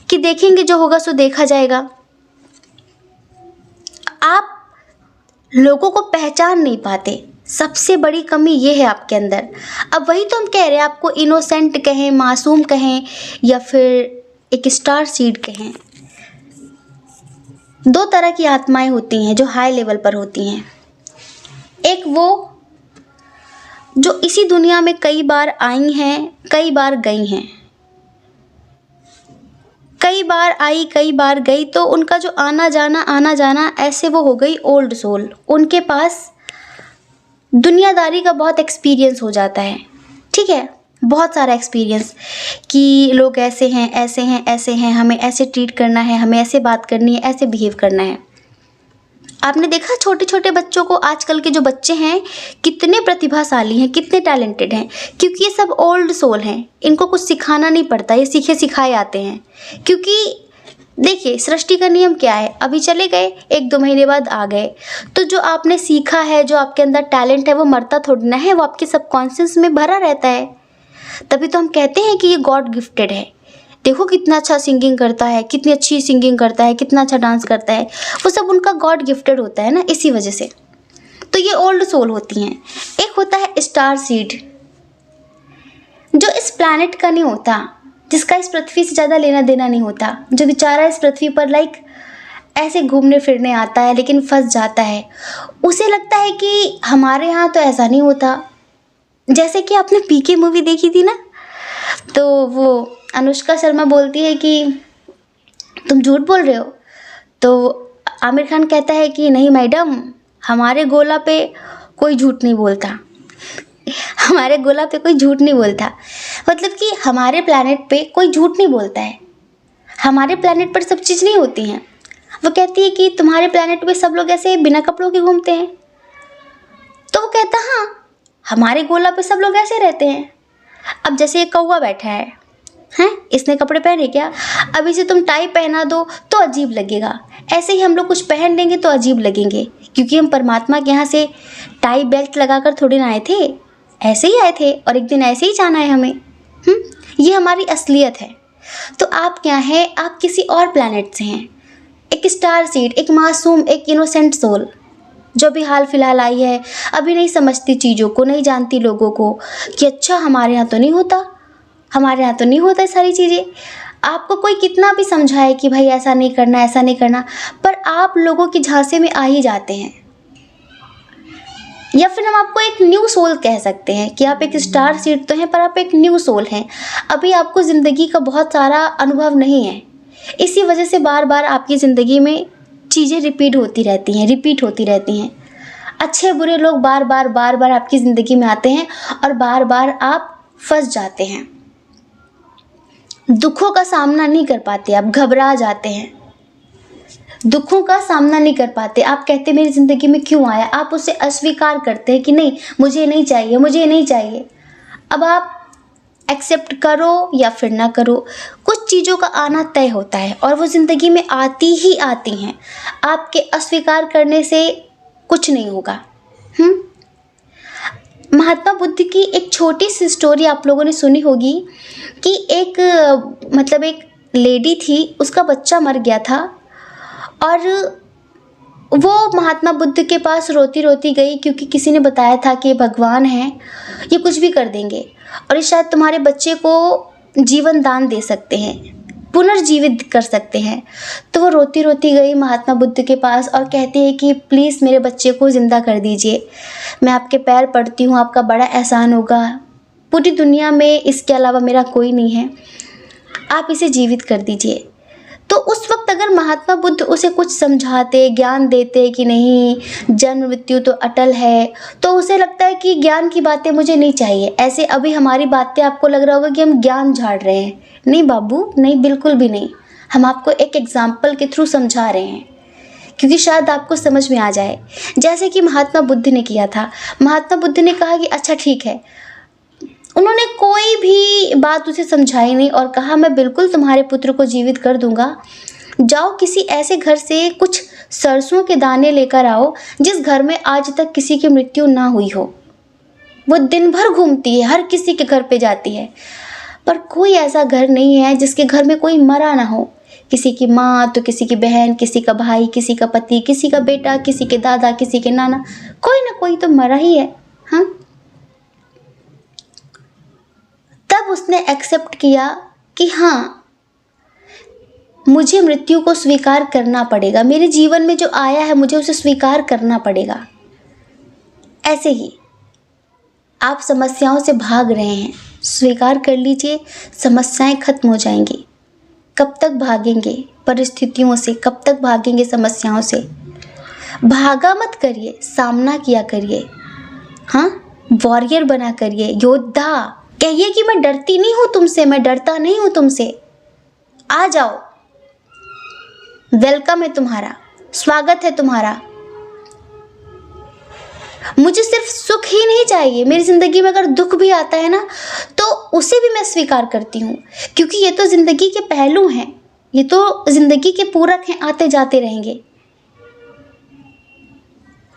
कि देखेंगे जो होगा सो देखा जाएगा? आप लोगों को पहचान नहीं पाते। सबसे बड़ी कमी ये है आपके अंदर। अब वही तो हम कह रहे हैं, आपको इनोसेंट कहें, मासूम कहें, या फिर एक स्टार सीड कहें। दो तरह की आत्माएं होती हैं जो हाई लेवल पर होती हैं। एक वो जो इसी दुनिया में कई बार आई हैं, कई बार गई हैं, कई बार आई कई बार गई, तो उनका जो आना जाना ऐसे वो हो गई ओल्ड सोल। उनके पास दुनियादारी का बहुत एक्सपीरियंस हो जाता है, ठीक है, बहुत सारा एक्सपीरियंस कि लोग ऐसे हैं ऐसे हैं ऐसे हैं, हमें ऐसे ट्रीट करना है, हमें ऐसे बात करनी है, ऐसे बिहेव करना है। आपने देखा छोटे छोटे बच्चों को, आजकल के जो बच्चे हैं कितने प्रतिभाशाली हैं, कितने टैलेंटेड हैं, क्योंकि ये सब ओल्ड सोल हैं। इनको कुछ सिखाना नहीं पड़ता, ये सीखे सिखाए आते हैं। क्योंकि देखिए सृष्टि का नियम क्या है, अभी चले गए, 1-2 महीने बाद आ गए, तो जो आपने सीखा है, जो आपके अंदर टैलेंट है, वो मरता थोड़ी ना है, वो आपके सबकॉन्शियस में भरा रहता है। तभी तो हम कहते हैं कि ये गॉड गिफ्टेड है। देखो कितना अच्छा सिंगिंग करता है, कितनी अच्छी सिंगिंग करता है, कितना अच्छा डांस करता है, वो सब उनका गॉड गिफ्टेड होता है ना, इसी वजह से। तो ये ओल्ड सोल होती हैं। एक होता है स्टार सीड, जो इस प्लैनेट का नहीं होता, जिसका इस पृथ्वी से ज़्यादा लेना देना नहीं होता, जो बेचारा इस पृथ्वी पर ऐसे घूमने फिरने आता है लेकिन फंस जाता है। उसे लगता है कि हमारे यहाँ तो ऐसा नहीं होता। जैसे कि आपने पीके मूवी देखी थी ना, तो वो अनुष्का शर्मा बोलती है कि तुम झूठ बोल रहे हो, तो आमिर खान कहता है कि नहीं मैडम, हमारे गोला पे कोई झूठ नहीं बोलता, हमारे गोला पे कोई झूठ नहीं बोलता। मतलब कि हमारे प्लैनेट पे कोई झूठ नहीं बोलता है, हमारे प्लैनेट पर सब चीज़ नहीं होती हैं। वो कहती है कि तुम्हारे प्लैनेट पे सब लोग ऐसे बिना कपड़ों के घूमते हैं, तो वो कहता हाँ, हमारे गोला पे सब लोग ऐसे रहते हैं। अब जैसे एक कौवा बैठा है, हैं, इसने कपड़े पहने क्या, अब इसे तुम टाई पहना दो तो अजीब लगेगा, ऐसे ही हम लोग कुछ पहन लेंगे तो अजीब लगेंगे, क्योंकि हम परमात्मा के यहाँ से टाई बेल्ट लगाकर थोड़ी ना आए थे, ऐसे ही आए थे और एक दिन ऐसे ही जाना है हमें। ये हमारी असलियत है। तो आप क्या हैं, आप किसी और प्लैनेट से हैं, एक स्टार सीड, एक मासूम, एक इनोसेंट सोल, जो भी हाल फिलहाल आई है, अभी नहीं समझती चीज़ों को, नहीं जानती लोगों को कि अच्छा हमारे यहाँ तो नहीं होता, हमारे यहाँ तो नहीं होता ये सारी चीज़ें। आपको कोई कितना भी समझाए कि भाई ऐसा नहीं करना, ऐसा नहीं करना, पर आप लोगों की झांसे में आ ही जाते हैं। या फिर हम आपको एक न्यू सोल कह सकते हैं कि आप एक स्टार सीड तो हैं, पर आप एक न्यू सोल हैं। अभी आपको ज़िंदगी का बहुत सारा अनुभव नहीं है, इसी वजह से बार बार आपकी ज़िंदगी में चीज़ें रिपीट होती रहती हैं। अच्छे बुरे लोग बार बार आपकी ज़िंदगी में आते हैं और बार बार आप फंस जाते हैं। दुखों का सामना नहीं कर पाते, आप घबरा जाते हैं, दुखों का सामना नहीं कर पाते। आप कहते मेरी ज़िंदगी में क्यों आया, आप उसे अस्वीकार करते हैं कि नहीं मुझे नहीं चाहिए, मुझे नहीं चाहिए। अब आप एक्सेप्ट करो या फिर ना करो, कुछ चीज़ों का आना तय होता है और वो ज़िंदगी में आती ही आती हैं। आपके अस्वीकार करने से कुछ नहीं होगा। महात्मा बुद्ध की एक छोटी सी स्टोरी आप लोगों ने सुनी होगी कि एक लेडी थी, उसका बच्चा मर गया था और वो महात्मा बुद्ध के पास रोती रोती गई, क्योंकि किसी ने बताया था कि ये भगवान हैं, ये कुछ भी कर देंगे और ये शायद तुम्हारे बच्चे को जीवन दान दे सकते हैं, पुनर्जीवित कर सकते हैं। तो वो रोती रोती गई महात्मा बुद्ध के पास और कहती है कि प्लीज़ मेरे बच्चे को ज़िंदा कर दीजिए, मैं आपके पैर पड़ती हूँ, आपका बड़ा एहसान होगा, पूरी दुनिया में इसके अलावा मेरा कोई नहीं है, आप इसे जीवित कर दीजिए। तो उस वक्त अगर महात्मा बुद्ध उसे कुछ समझाते, ज्ञान देते कि नहीं जन्म मृत्यु तो अटल है, तो उसे लगता है कि ज्ञान की बातें मुझे नहीं चाहिए। ऐसे अभी हमारी बातें आपको लग रहा होगा कि हम ज्ञान झाड़ रहे हैं, नहीं बाबू, नहीं, बिल्कुल भी नहीं। हम आपको एक एग्जाम्पल के थ्रू समझा रहे हैं, क्योंकि शायद आपको समझ में आ जाए, जैसे कि महात्मा बुद्ध ने किया था। महात्मा बुद्ध ने कहा कि अच्छा ठीक है, उन्होंने कोई भी बात उसे समझाई नहीं और कहा मैं बिल्कुल तुम्हारे पुत्र को जीवित कर दूंगा, जाओ किसी ऐसे घर से कुछ सरसों के दाने लेकर आओ जिस घर में आज तक किसी की मृत्यु ना हुई हो। वो दिन भर घूमती है, हर किसी के घर पे जाती है, पर कोई ऐसा घर नहीं है जिसके घर में कोई मरा ना हो। किसी की माँ तो किसी की बहन, किसी का भाई, किसी का पति, किसी का बेटा, किसी के दादा, किसी के नाना, कोई ना कोई तो मरा ही है। हाँ, तब उसने एक्सेप्ट किया कि हाँ मुझे मृत्यु को स्वीकार करना पड़ेगा, मेरे जीवन में जो आया है मुझे उसे स्वीकार करना पड़ेगा। ऐसे ही आप समस्याओं से भाग रहे हैं, स्वीकार कर लीजिए, समस्याएं खत्म हो जाएंगी। कब तक भागेंगे परिस्थितियों से, कब तक भागेंगे समस्याओं से? भागा मत करिए, सामना किया करिए। हाँ, वॉरियर बना करिए, योद्धा। कहिए कि मैं डरती नहीं हूँ तुमसे, मैं डरता नहीं हूँ तुमसे। आ जाओ, वेलकम है तुम्हारा, स्वागत है तुम्हारा। मुझे सिर्फ सुख ही नहीं चाहिए, मेरी ज़िंदगी में अगर दुख भी आता है ना तो उसे भी मैं स्वीकार करती हूँ, क्योंकि ये तो ज़िंदगी के पहलू हैं, ये तो ज़िंदगी के पूरक हैं, आते जाते रहेंगे।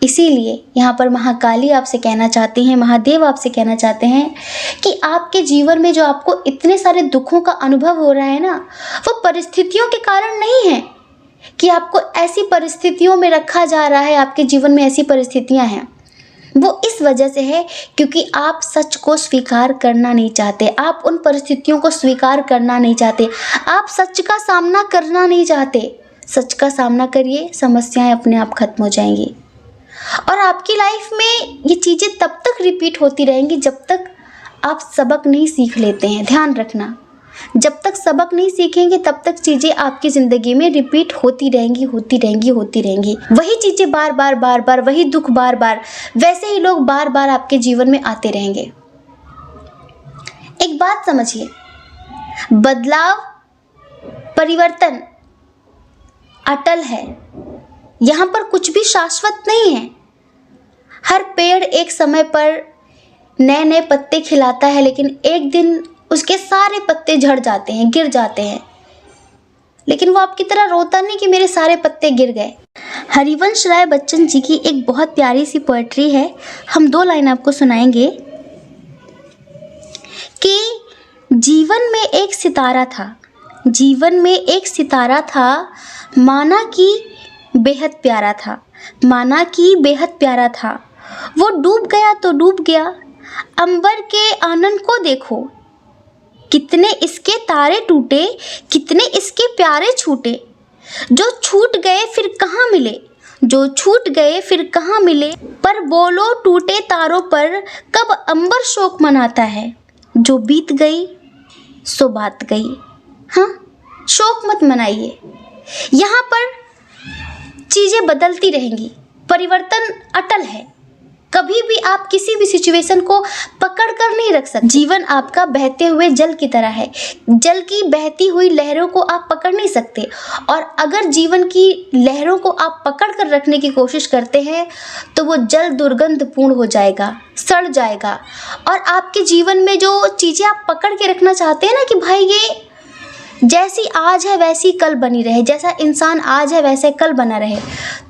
इसीलिए यहाँ पर महाकाली आपसे कहना चाहती हैं, महादेव आपसे कहना चाहते हैं कि आपके जीवन में जो आपको इतने सारे दुखों का अनुभव हो रहा है ना, वो परिस्थितियों के कारण नहीं है कि आपको ऐसी परिस्थितियों में रखा जा रहा है, आपके जीवन में ऐसी परिस्थितियाँ हैं। वो इस वजह से है क्योंकि आप सच को स्वीकार करना नहीं चाहते, आप उन परिस्थितियों को स्वीकार करना नहीं चाहते, आप सच का सामना करना नहीं चाहते। सच का सामना करिए, समस्याएं अपने आप खत्म हो जाएंगी। और आपकी लाइफ में ये चीज़ें तब तक रिपीट होती रहेंगी जब तक आप सबक नहीं सीख लेते हैं। ध्यान रखना, जब तक सबक नहीं सीखेंगे तब तक चीज़ें आपकी ज़िंदगी में रिपीट होती रहेंगी, होती रहेंगी, होती रहेंगी। वही चीज़ें बार बार बार बार, वही दुख बार बार, वैसे ही लोग बार बार आपके जीवन में आते रहेंगे। एक बात समझिए, बदलाव, परिवर्तन अटल है। यहाँ पर कुछ भी शाश्वत नहीं है। हर पेड़ एक समय पर नए नए पत्ते खिलाता है, लेकिन एक दिन उसके सारे पत्ते झड़ जाते हैं, गिर जाते हैं। लेकिन वो आपकी तरह रोता नहीं कि मेरे सारे पत्ते गिर गए। हरिवंश राय बच्चन जी की एक बहुत प्यारी सी पोएट्री है, हम 2 लाइन आपको सुनाएंगे कि जीवन में एक सितारा था, जीवन में एक सितारा था, माना कि बेहद प्यारा था, माना कि बेहद प्यारा था। वो डूब गया तो डूब गया, अंबर के आनंद को देखो, कितने इसके तारे टूटे, कितने इसके प्यारे छूटे। जो छूट गए फिर कहाँ मिले, जो छूट गए फिर कहाँ मिले। पर बोलो टूटे तारों पर कब अंबर शोक मनाता है। जो बीत गई सो बात गई। हाँ, शोक मत मनाइए। यहाँ पर चीज़ें बदलती रहेंगी, परिवर्तन अटल है। कभी भी आप किसी भी सिचुएशन को पकड़ कर नहीं रख सकते। जीवन आपका बहते हुए जल की तरह है, जल की बहती हुई लहरों को आप पकड़ नहीं सकते। और अगर जीवन की लहरों को आप पकड़ कर रखने की कोशिश करते हैं तो वो जल दुर्गंधपूर्ण हो जाएगा, सड़ जाएगा। और आपके जीवन में जो चीज़ें आप पकड़ के रखना चाहते हैं ना कि भाई ये जैसी आज है वैसी कल बनी रहे, जैसा इंसान आज है वैसे कल बना रहे,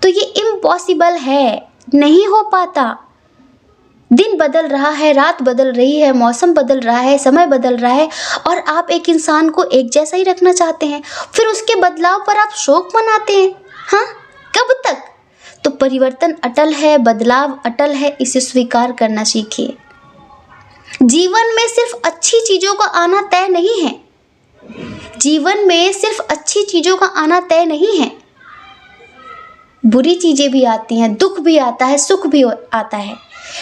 तो ये इम्पॉसिबल है, नहीं हो पाता। दिन बदल रहा है, रात बदल रही है, मौसम बदल रहा है, समय बदल रहा है, और आप एक इंसान को एक जैसा ही रखना चाहते हैं, फिर उसके बदलाव पर आप शोक मनाते हैं। हाँ, कब तक? तो परिवर्तन अटल है, बदलाव अटल है, इसे स्वीकार करना सीखिए। जीवन में सिर्फ अच्छी चीज़ों का आना तय नहीं है, जीवन में सिर्फ अच्छी चीज़ों का आना तय नहीं है, बुरी चीज़ें भी आती हैं, दुख भी आता है, सुख भी आता है,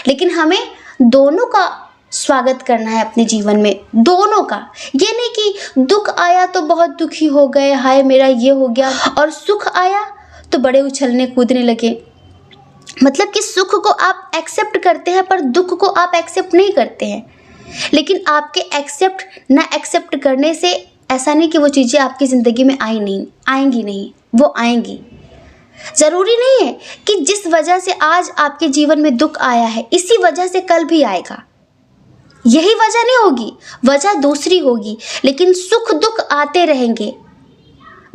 लेकिन हमें दोनों का स्वागत करना है अपने जीवन में, दोनों का। ये नहीं कि दुख आया तो बहुत दुखी हो गए, हाय मेरा ये हो गया, और सुख आया तो बड़े उछलने कूदने लगे। मतलब कि सुख को आप एक्सेप्ट करते हैं पर दुख को आप एक्सेप्ट नहीं करते हैं। लेकिन आपके एक्सेप्ट ना एक्सेप्ट करने से ऐसा नहीं कि वो चीज़ें आपकी ज़िंदगी में आएंगी नहीं, वो आएंगी। ज़रूरी नहीं है कि जिस वजह से आज आपके जीवन में दुख आया है इसी वजह से कल भी आएगा, यही वजह नहीं होगी, वजह दूसरी होगी, लेकिन सुख दुख आते रहेंगे।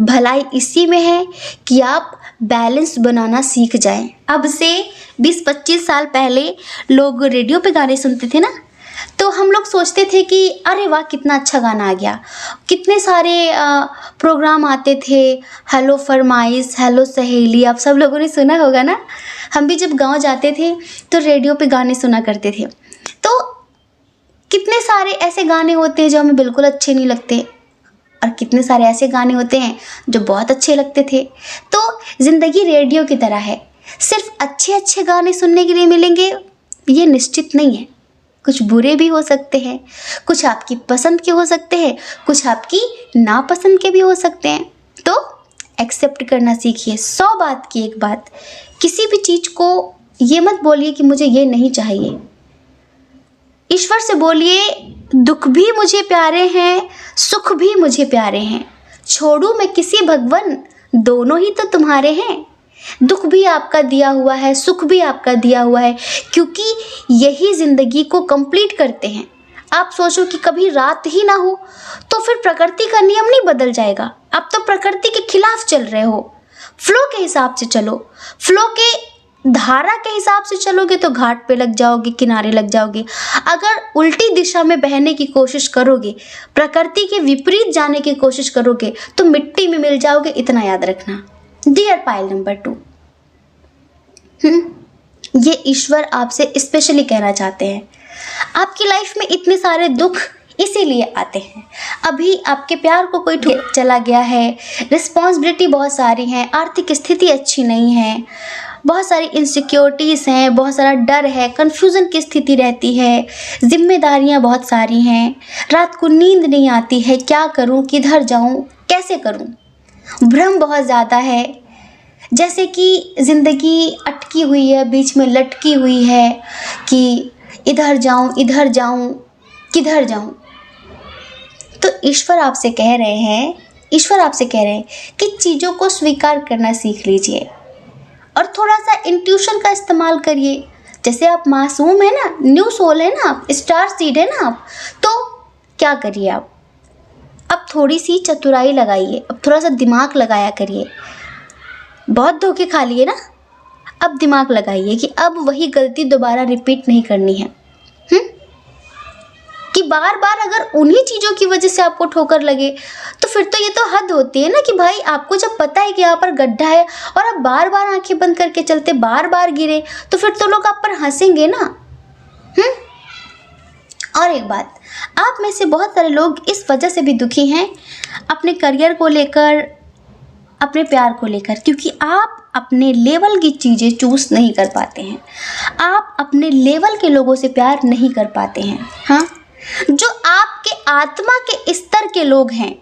भलाई इसी में है कि आप बैलेंस बनाना सीख जाएं। अब से 20-25 साल पहले लोग रेडियो पे गाने सुनते थे ना, तो हम लोग सोचते थे कि अरे वाह कितना अच्छा गाना आ गया। कितने सारे प्रोग्राम आते थे, हेलो फरमाइश, हेलो सहेली, आप सब लोगों ने सुना होगा ना। हम भी जब गांव जाते थे तो रेडियो पे गाने सुना करते थे। तो कितने सारे ऐसे गाने होते हैं जो हमें बिल्कुल अच्छे नहीं लगते, और कितने सारे ऐसे गाने होते हैं जो बहुत अच्छे लगते थे। तो ज़िंदगी रेडियो की तरह है, सिर्फ अच्छे अच्छे गाने सुनने के लिए मिलेंगे ये निश्चित नहीं है। कुछ बुरे भी हो सकते हैं, कुछ आपकी पसंद के हो सकते हैं, कुछ आपकी नापसंद के भी हो सकते हैं। तो एक्सेप्ट करना सीखिए। 100 बात की एक बात, किसी भी चीज़ को ये मत बोलिए कि मुझे ये नहीं चाहिए। ईश्वर से बोलिए दुख भी मुझे प्यारे हैं, सुख भी मुझे प्यारे हैं, छोड़ूं मैं किसी भगवन, दोनों ही तो तुम्हारे हैं। दुख भी आपका दिया हुआ है, सुख भी आपका दिया हुआ है, क्योंकि यही ज़िंदगी को कंप्लीट करते हैं। आप सोचो कि कभी रात ही ना हो तो फिर प्रकृति का नियम नहीं बदल जाएगा। आप तो प्रकृति के खिलाफ चल रहे हो। फ्लो के हिसाब से चलो, फ्लो के धारा के हिसाब से चलोगे तो घाट पे लग जाओगे, किनारे लग जाओगे। अगर उल्टी दिशा में बहने की कोशिश करोगे, प्रकृति के विपरीत जाने की कोशिश करोगे तो मिट्टी में मिल जाओगे, इतना याद रखना। डियर पाइल नंबर 2, ये ईश्वर आपसे स्पेशली कहना चाहते हैं। आपकी लाइफ में इतने सारे दुख इसीलिए आते हैं। अभी आपके प्यार को कोई चला गया है, रिस्पॉन्सिबिलिटी बहुत सारी हैं, आर्थिक स्थिति अच्छी नहीं है, बहुत सारी इनसिक्योरिटीज़ हैं, बहुत सारा डर है, कन्फ्यूज़न की स्थिति रहती है, जिम्मेदारियां बहुत सारी हैं, रात को नींद नहीं आती है, क्या करूं, किधर जाऊं, कैसे करूं, भ्रम बहुत ज़्यादा है, जैसे कि ज़िंदगी अटकी हुई है, बीच में लटकी हुई है कि इधर जाऊं, किधर जाऊं। तो ईश्वर आपसे कह रहे हैं कि चीज़ों को स्वीकार करना सीख लीजिए और थोड़ा सा इंट्यूशन का इस्तेमाल करिए। जैसे आप मासूम है ना, न्यू सोल है ना, आप स्टार सीड है ना आप, तो क्या करिए आप, अब थोड़ी सी चतुराई लगाइए, अब थोड़ा सा दिमाग लगाया करिए। बहुत धोखे खा लिए ना, अब दिमाग लगाइए कि अब वही गलती दोबारा रिपीट नहीं करनी है। कि बार बार अगर उन्हीं चीज़ों की वजह से आपको ठोकर लगे तो फिर तो ये तो हद होती है ना कि भाई आपको जब पता है कि यहाँ पर गड्ढा है और आप बार बार आंखें बंद करके चलते, बार बार गिरे, तो फिर तो लोग आप पर हंसेंगे ना। और एक बात, आप में से बहुत सारे लोग इस वजह से भी दुखी हैं अपने करियर को लेकर, अपने प्यार को लेकर, क्योंकि आप अपने लेवल की चीज़ें चूज नहीं कर पाते हैं। आप अपने लेवल के लोगों से प्यार नहीं कर पाते हैं। हाँ, जो आपके आत्मा के स्तर के लोग हैं,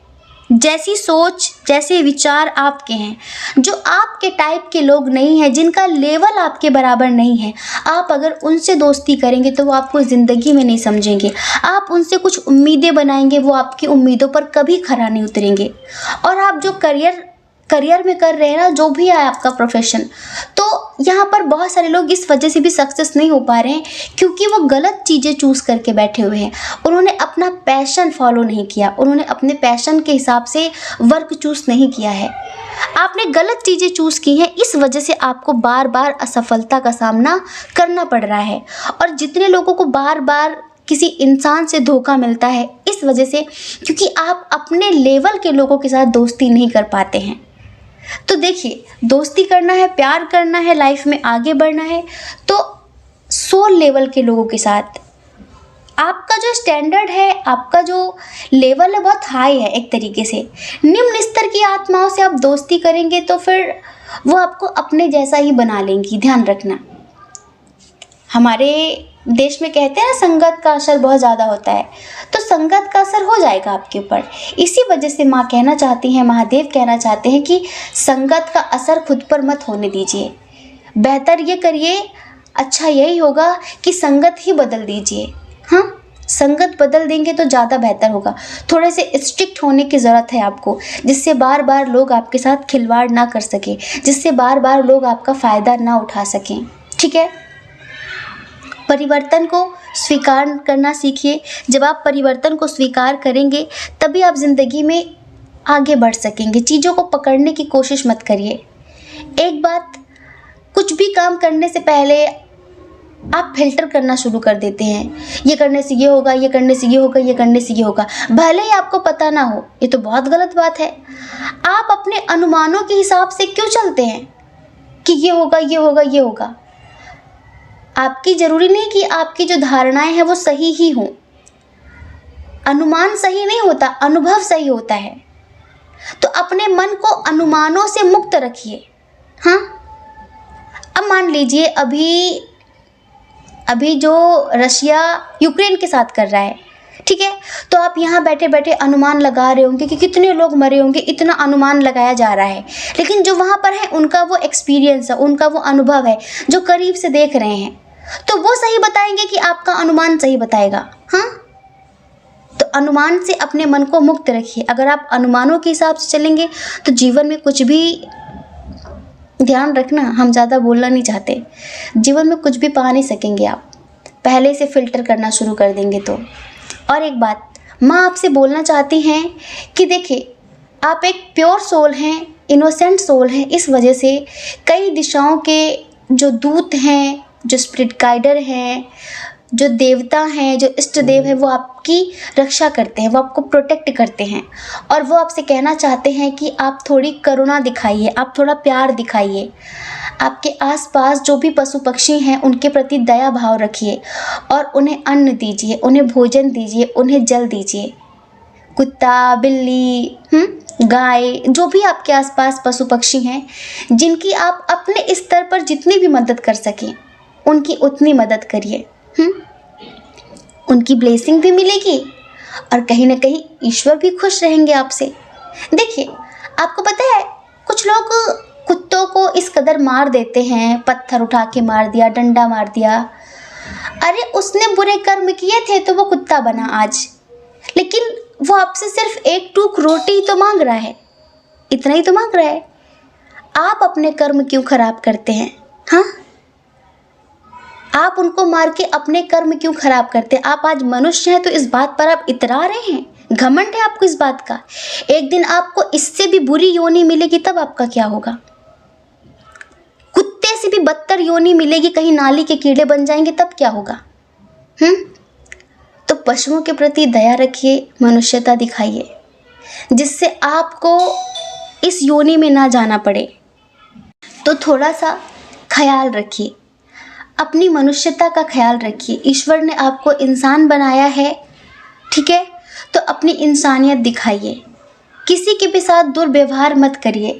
जैसी सोच जैसे विचार आपके हैं, जो आपके टाइप के लोग नहीं हैं, जिनका लेवल आपके बराबर नहीं है, आप अगर उनसे दोस्ती करेंगे तो वो आपको ज़िंदगी में नहीं समझेंगे। आप उनसे कुछ उम्मीदें बनाएंगे, वो आपकी उम्मीदों पर कभी खरा नहीं उतरेंगे। और आप जो करियर में कर रहे हैं ना, जो भी है आपका प्रोफेशन, तो यहाँ पर बहुत सारे लोग इस वजह से भी सक्सेस नहीं हो पा रहे हैं क्योंकि वो गलत चीज़ें चूज़ करके बैठे हुए हैं। उन्होंने अपना पैशन फॉलो नहीं किया, उन्होंने अपने पैशन के हिसाब से वर्क चूज़ नहीं किया है। आपने गलत चीज़ें चूज़ की हैं, इस वजह से आपको बार बार असफलता का सामना करना पड़ रहा है। और जितने लोगों को बार बार किसी इंसान से धोखा मिलता है, इस वजह से क्योंकि आप अपने लेवल के लोगों के साथ दोस्ती नहीं कर पाते हैं। तो देखिए, दोस्ती करना है, प्यार करना है, लाइफ में आगे बढ़ना है, तो सोल लेवल के लोगों के साथ आपका जो स्टैंडर्ड है, आपका जो लेवल है, बहुत हाई है एक तरीके से। निम्न स्तर की आत्माओं से आप दोस्ती करेंगे तो फिर वो आपको अपने जैसा ही बना लेंगी। ध्यान रखना, हमारे देश में कहते हैं ना, संगत का असर बहुत ज़्यादा होता है, तो संगत का असर हो जाएगा आपके ऊपर। इसी वजह से माँ कहना चाहती हैं, महादेव कहना चाहते हैं कि संगत का असर खुद पर मत होने दीजिए। बेहतर ये करिए, अच्छा यही होगा कि संगत ही बदल दीजिए। हाँ, संगत बदल देंगे तो ज़्यादा बेहतर होगा। थोड़े से स्ट्रिक्ट होने की ज़रूरत है आपको, जिससे बार बार लोग आपके साथ खिलवाड़ ना कर सकें, जिससे बार बार लोग आपका फ़ायदा ना उठा सकें। ठीक है, परिवर्तन को स्वीकार करना सीखिए। जब आप परिवर्तन को स्वीकार करेंगे तभी आप ज़िंदगी में आगे बढ़ सकेंगे। चीज़ों को पकड़ने की कोशिश मत करिए। एक बात, कुछ भी काम करने से पहले आप फिल्टर करना शुरू कर देते हैं, ये करने से ये होगा, ये करने से ये होगा, ये करने से ये होगा, भले ही आपको पता ना हो। ये तो बहुत गलत बात है। आप अपने अनुमानों के हिसाब से क्यों चलते हैं कि ये होगा, ये होगा, ये होगा। आपकी ज़रूरी नहीं कि आपकी जो धारणाएं हैं वो सही ही हों। अनुमान सही नहीं होता, अनुभव सही होता है। तो अपने मन को अनुमानों से मुक्त रखिए। हाँ, अब मान लीजिए अभी जो रशिया यूक्रेन के साथ कर रहा है, ठीक है, तो आप यहाँ बैठे बैठे अनुमान लगा रहे होंगे कि कितने लोग मरे होंगे, इतना अनुमान लगाया जा रहा है। लेकिन जो वहाँ पर है उनका वो एक्सपीरियंस है, उनका वो अनुभव है, जो करीब से देख रहे हैं, तो वो सही बताएंगे कि आपका अनुमान सही बताएगा। हाँ, तो अनुमान से अपने मन को मुक्त रखिए। अगर आप अनुमानों के हिसाब से चलेंगे तो जीवन में कुछ भी, ध्यान रखना हम ज़्यादा बोलना नहीं चाहते, जीवन में कुछ भी पा नहीं सकेंगे आप पहले से फिल्टर करना शुरू कर देंगे तो। और एक बात माँ आपसे बोलना चाहती हैं कि देखिए, आप एक प्योर सोल हैं, इनोसेंट सोल हैं, इस वजह से कई दिशाओं के जो दूत हैं, जो स्पिरिट गाइडर हैं, जो देवता हैं, जो इष्ट देव हैं, वो आपकी रक्षा करते हैं, वो आपको प्रोटेक्ट करते हैं। और वो आपसे कहना चाहते हैं कि आप थोड़ी करुणा दिखाइए, आप थोड़ा प्यार दिखाइए, आपके आसपास जो भी पशु पक्षी हैं उनके प्रति दया भाव रखिए और उन्हें अन्न दीजिए, उन्हें भोजन दीजिए, उन्हें जल दीजिए। कुत्ता, बिल्ली, गाय, जो भी आपके आसपास पशु पक्षी हैं, जिनकी आप अपने स्तर पर जितनी भी मदद कर सकें उनकी उतनी मदद करिए। उनकी ब्लेसिंग भी मिलेगी और कहीं ना कहीं ईश्वर भी खुश रहेंगे आपसे। देखिए, आपको पता है कुछ लोग कुत्तों को इस कदर मार देते हैं, पत्थर उठा के मार दिया, डंडा मार दिया। अरे उसने बुरे कर्म किए थे तो वो कुत्ता बना आज, लेकिन वो आपसे सिर्फ एक टूक रोटी ही तो मांग रहा है, इतना ही तो मांग रहा है। आप अपने कर्म क्यों खराब करते हैं? हाँ, आप उनको मार के अपने कर्म क्यों खराब करते हैं? आप आज मनुष्य हैं तो इस बात पर आप इतरा रहे हैं, घमंड है आपको इस बात का। एक दिन आपको इससे भी बुरी योनि मिलेगी, तब आपका क्या होगा? कुत्ते से भी बदतर योनि मिलेगी, कहीं नाली के कीड़े बन जाएंगे, तब क्या होगा? तो पशुओं के प्रति दया रखिए, मनुष्यता दिखाइए, जिससे आपको इस योनि में ना जाना पड़े। तो थोड़ा सा ख्याल रखिए, अपनी मनुष्यता का ख्याल रखिए। ईश्वर ने आपको इंसान बनाया है, ठीक है, तो अपनी इंसानियत दिखाइए, किसी के भी साथ दुर्व्यवहार मत करिए,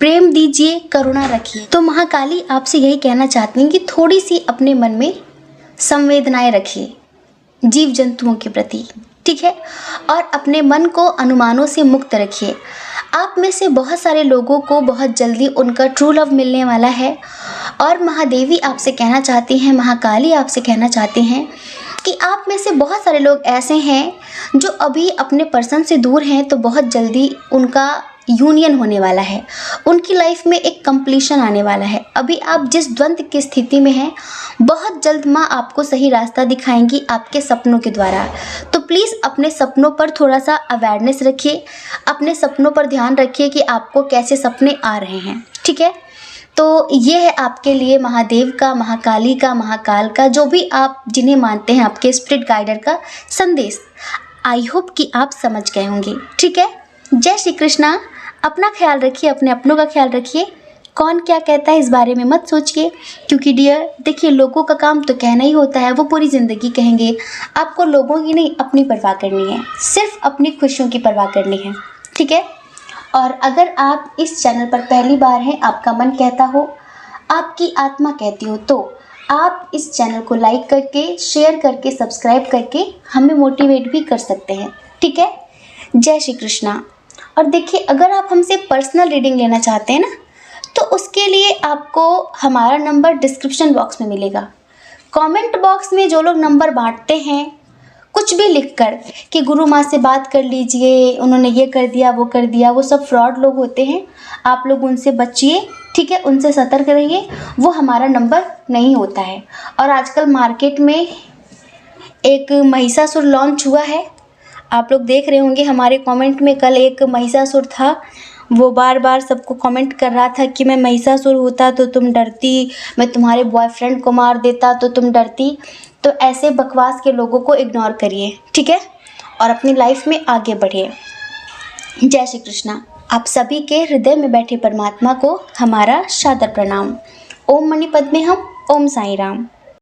प्रेम दीजिए, करुणा रखिए। तो महाकाली आपसे यही कहना चाहती हैं कि थोड़ी सी अपने मन में संवेदनाएं रखिए जीव जंतुओं के प्रति, ठीक है, और अपने मन को अनुमानों से मुक्त रखिए। आप में से बहुत सारे लोगों को बहुत जल्दी उनका ट्रू लव मिलने वाला है। और महादेवी आपसे कहना चाहती हैं, महाकाली आपसे कहना चाहती हैं कि आप में से बहुत सारे लोग ऐसे हैं जो अभी अपने पर्सन से दूर हैं, तो बहुत जल्दी उनका यूनियन होने वाला है, उनकी लाइफ में एक कंप्लीशन आने वाला है। अभी आप जिस द्वंद्व की स्थिति में हैं, बहुत जल्द माँ आपको सही रास्ता दिखाएंगी आपके सपनों के द्वारा। तो प्लीज़ अपने सपनों पर थोड़ा सा अवेयरनेस रखिए, अपने सपनों पर ध्यान रखिए कि आपको कैसे सपने आ रहे हैं, ठीक है। तो ये है आपके लिए महादेव का, महाकाली का, महाकाल का, जो भी आप जिन्हें मानते हैं, आपके स्पिरिट गाइडर का संदेश। आई होप कि आप समझ गए होंगे, ठीक है। जय श्री कृष्णा। अपना ख्याल रखिए, अपने अपनों का ख्याल रखिए। कौन क्या कहता है इस बारे में मत सोचिए, क्योंकि डियर देखिए, लोगों का काम तो कहना ही होता है, वो पूरी ज़िंदगी कहेंगे। आपको लोगों की नहीं, अपनी परवाह करनी है, सिर्फ अपनी खुशियों की परवाह करनी है, ठीक है। और अगर आप इस चैनल पर पहली बार हैं, आपका मन कहता हो, आपकी आत्मा कहती हो, तो आप इस चैनल को लाइक करके, शेयर करके, सब्सक्राइब करके हमें मोटिवेट भी कर सकते हैं, ठीक है। जय श्री कृष्णा। और देखिए, अगर आप हमसे पर्सनल रीडिंग लेना चाहते हैं ना, तो उसके लिए आपको हमारा नंबर डिस्क्रिप्शन बॉक्स में मिलेगा। कमेंट बॉक्स में जो लोग नंबर बांटते हैं, कुछ भी लिखकर कि गुरु माँ से बात कर लीजिए, उन्होंने ये कर दिया, वो कर दिया, वो सब फ्रॉड लोग होते हैं। आप लोग उनसे बचिए, ठीक है, उनसे सतर्क रहिए, वो हमारा नंबर नहीं होता है। और आजकल मार्केट में एक महिषासुर लॉन्च हुआ है, आप लोग देख रहे होंगे हमारे कमेंट में। कल एक महिषासुर था, वो बार बार सबको कमेंट कर रहा था कि मैं महिषासुर होता तो तुम डरती, मैं तुम्हारे बॉयफ्रेंड को मार देता तो तुम डरती। तो ऐसे बकवास के लोगों को इग्नोर करिए, ठीक है, और अपनी लाइफ में आगे बढ़िए। जय श्री कृष्णा। आप सभी के हृदय में बैठे परमात्मा को हमारा सादर प्रणाम। ओम मणि पद्मे हम, ओम साई राम।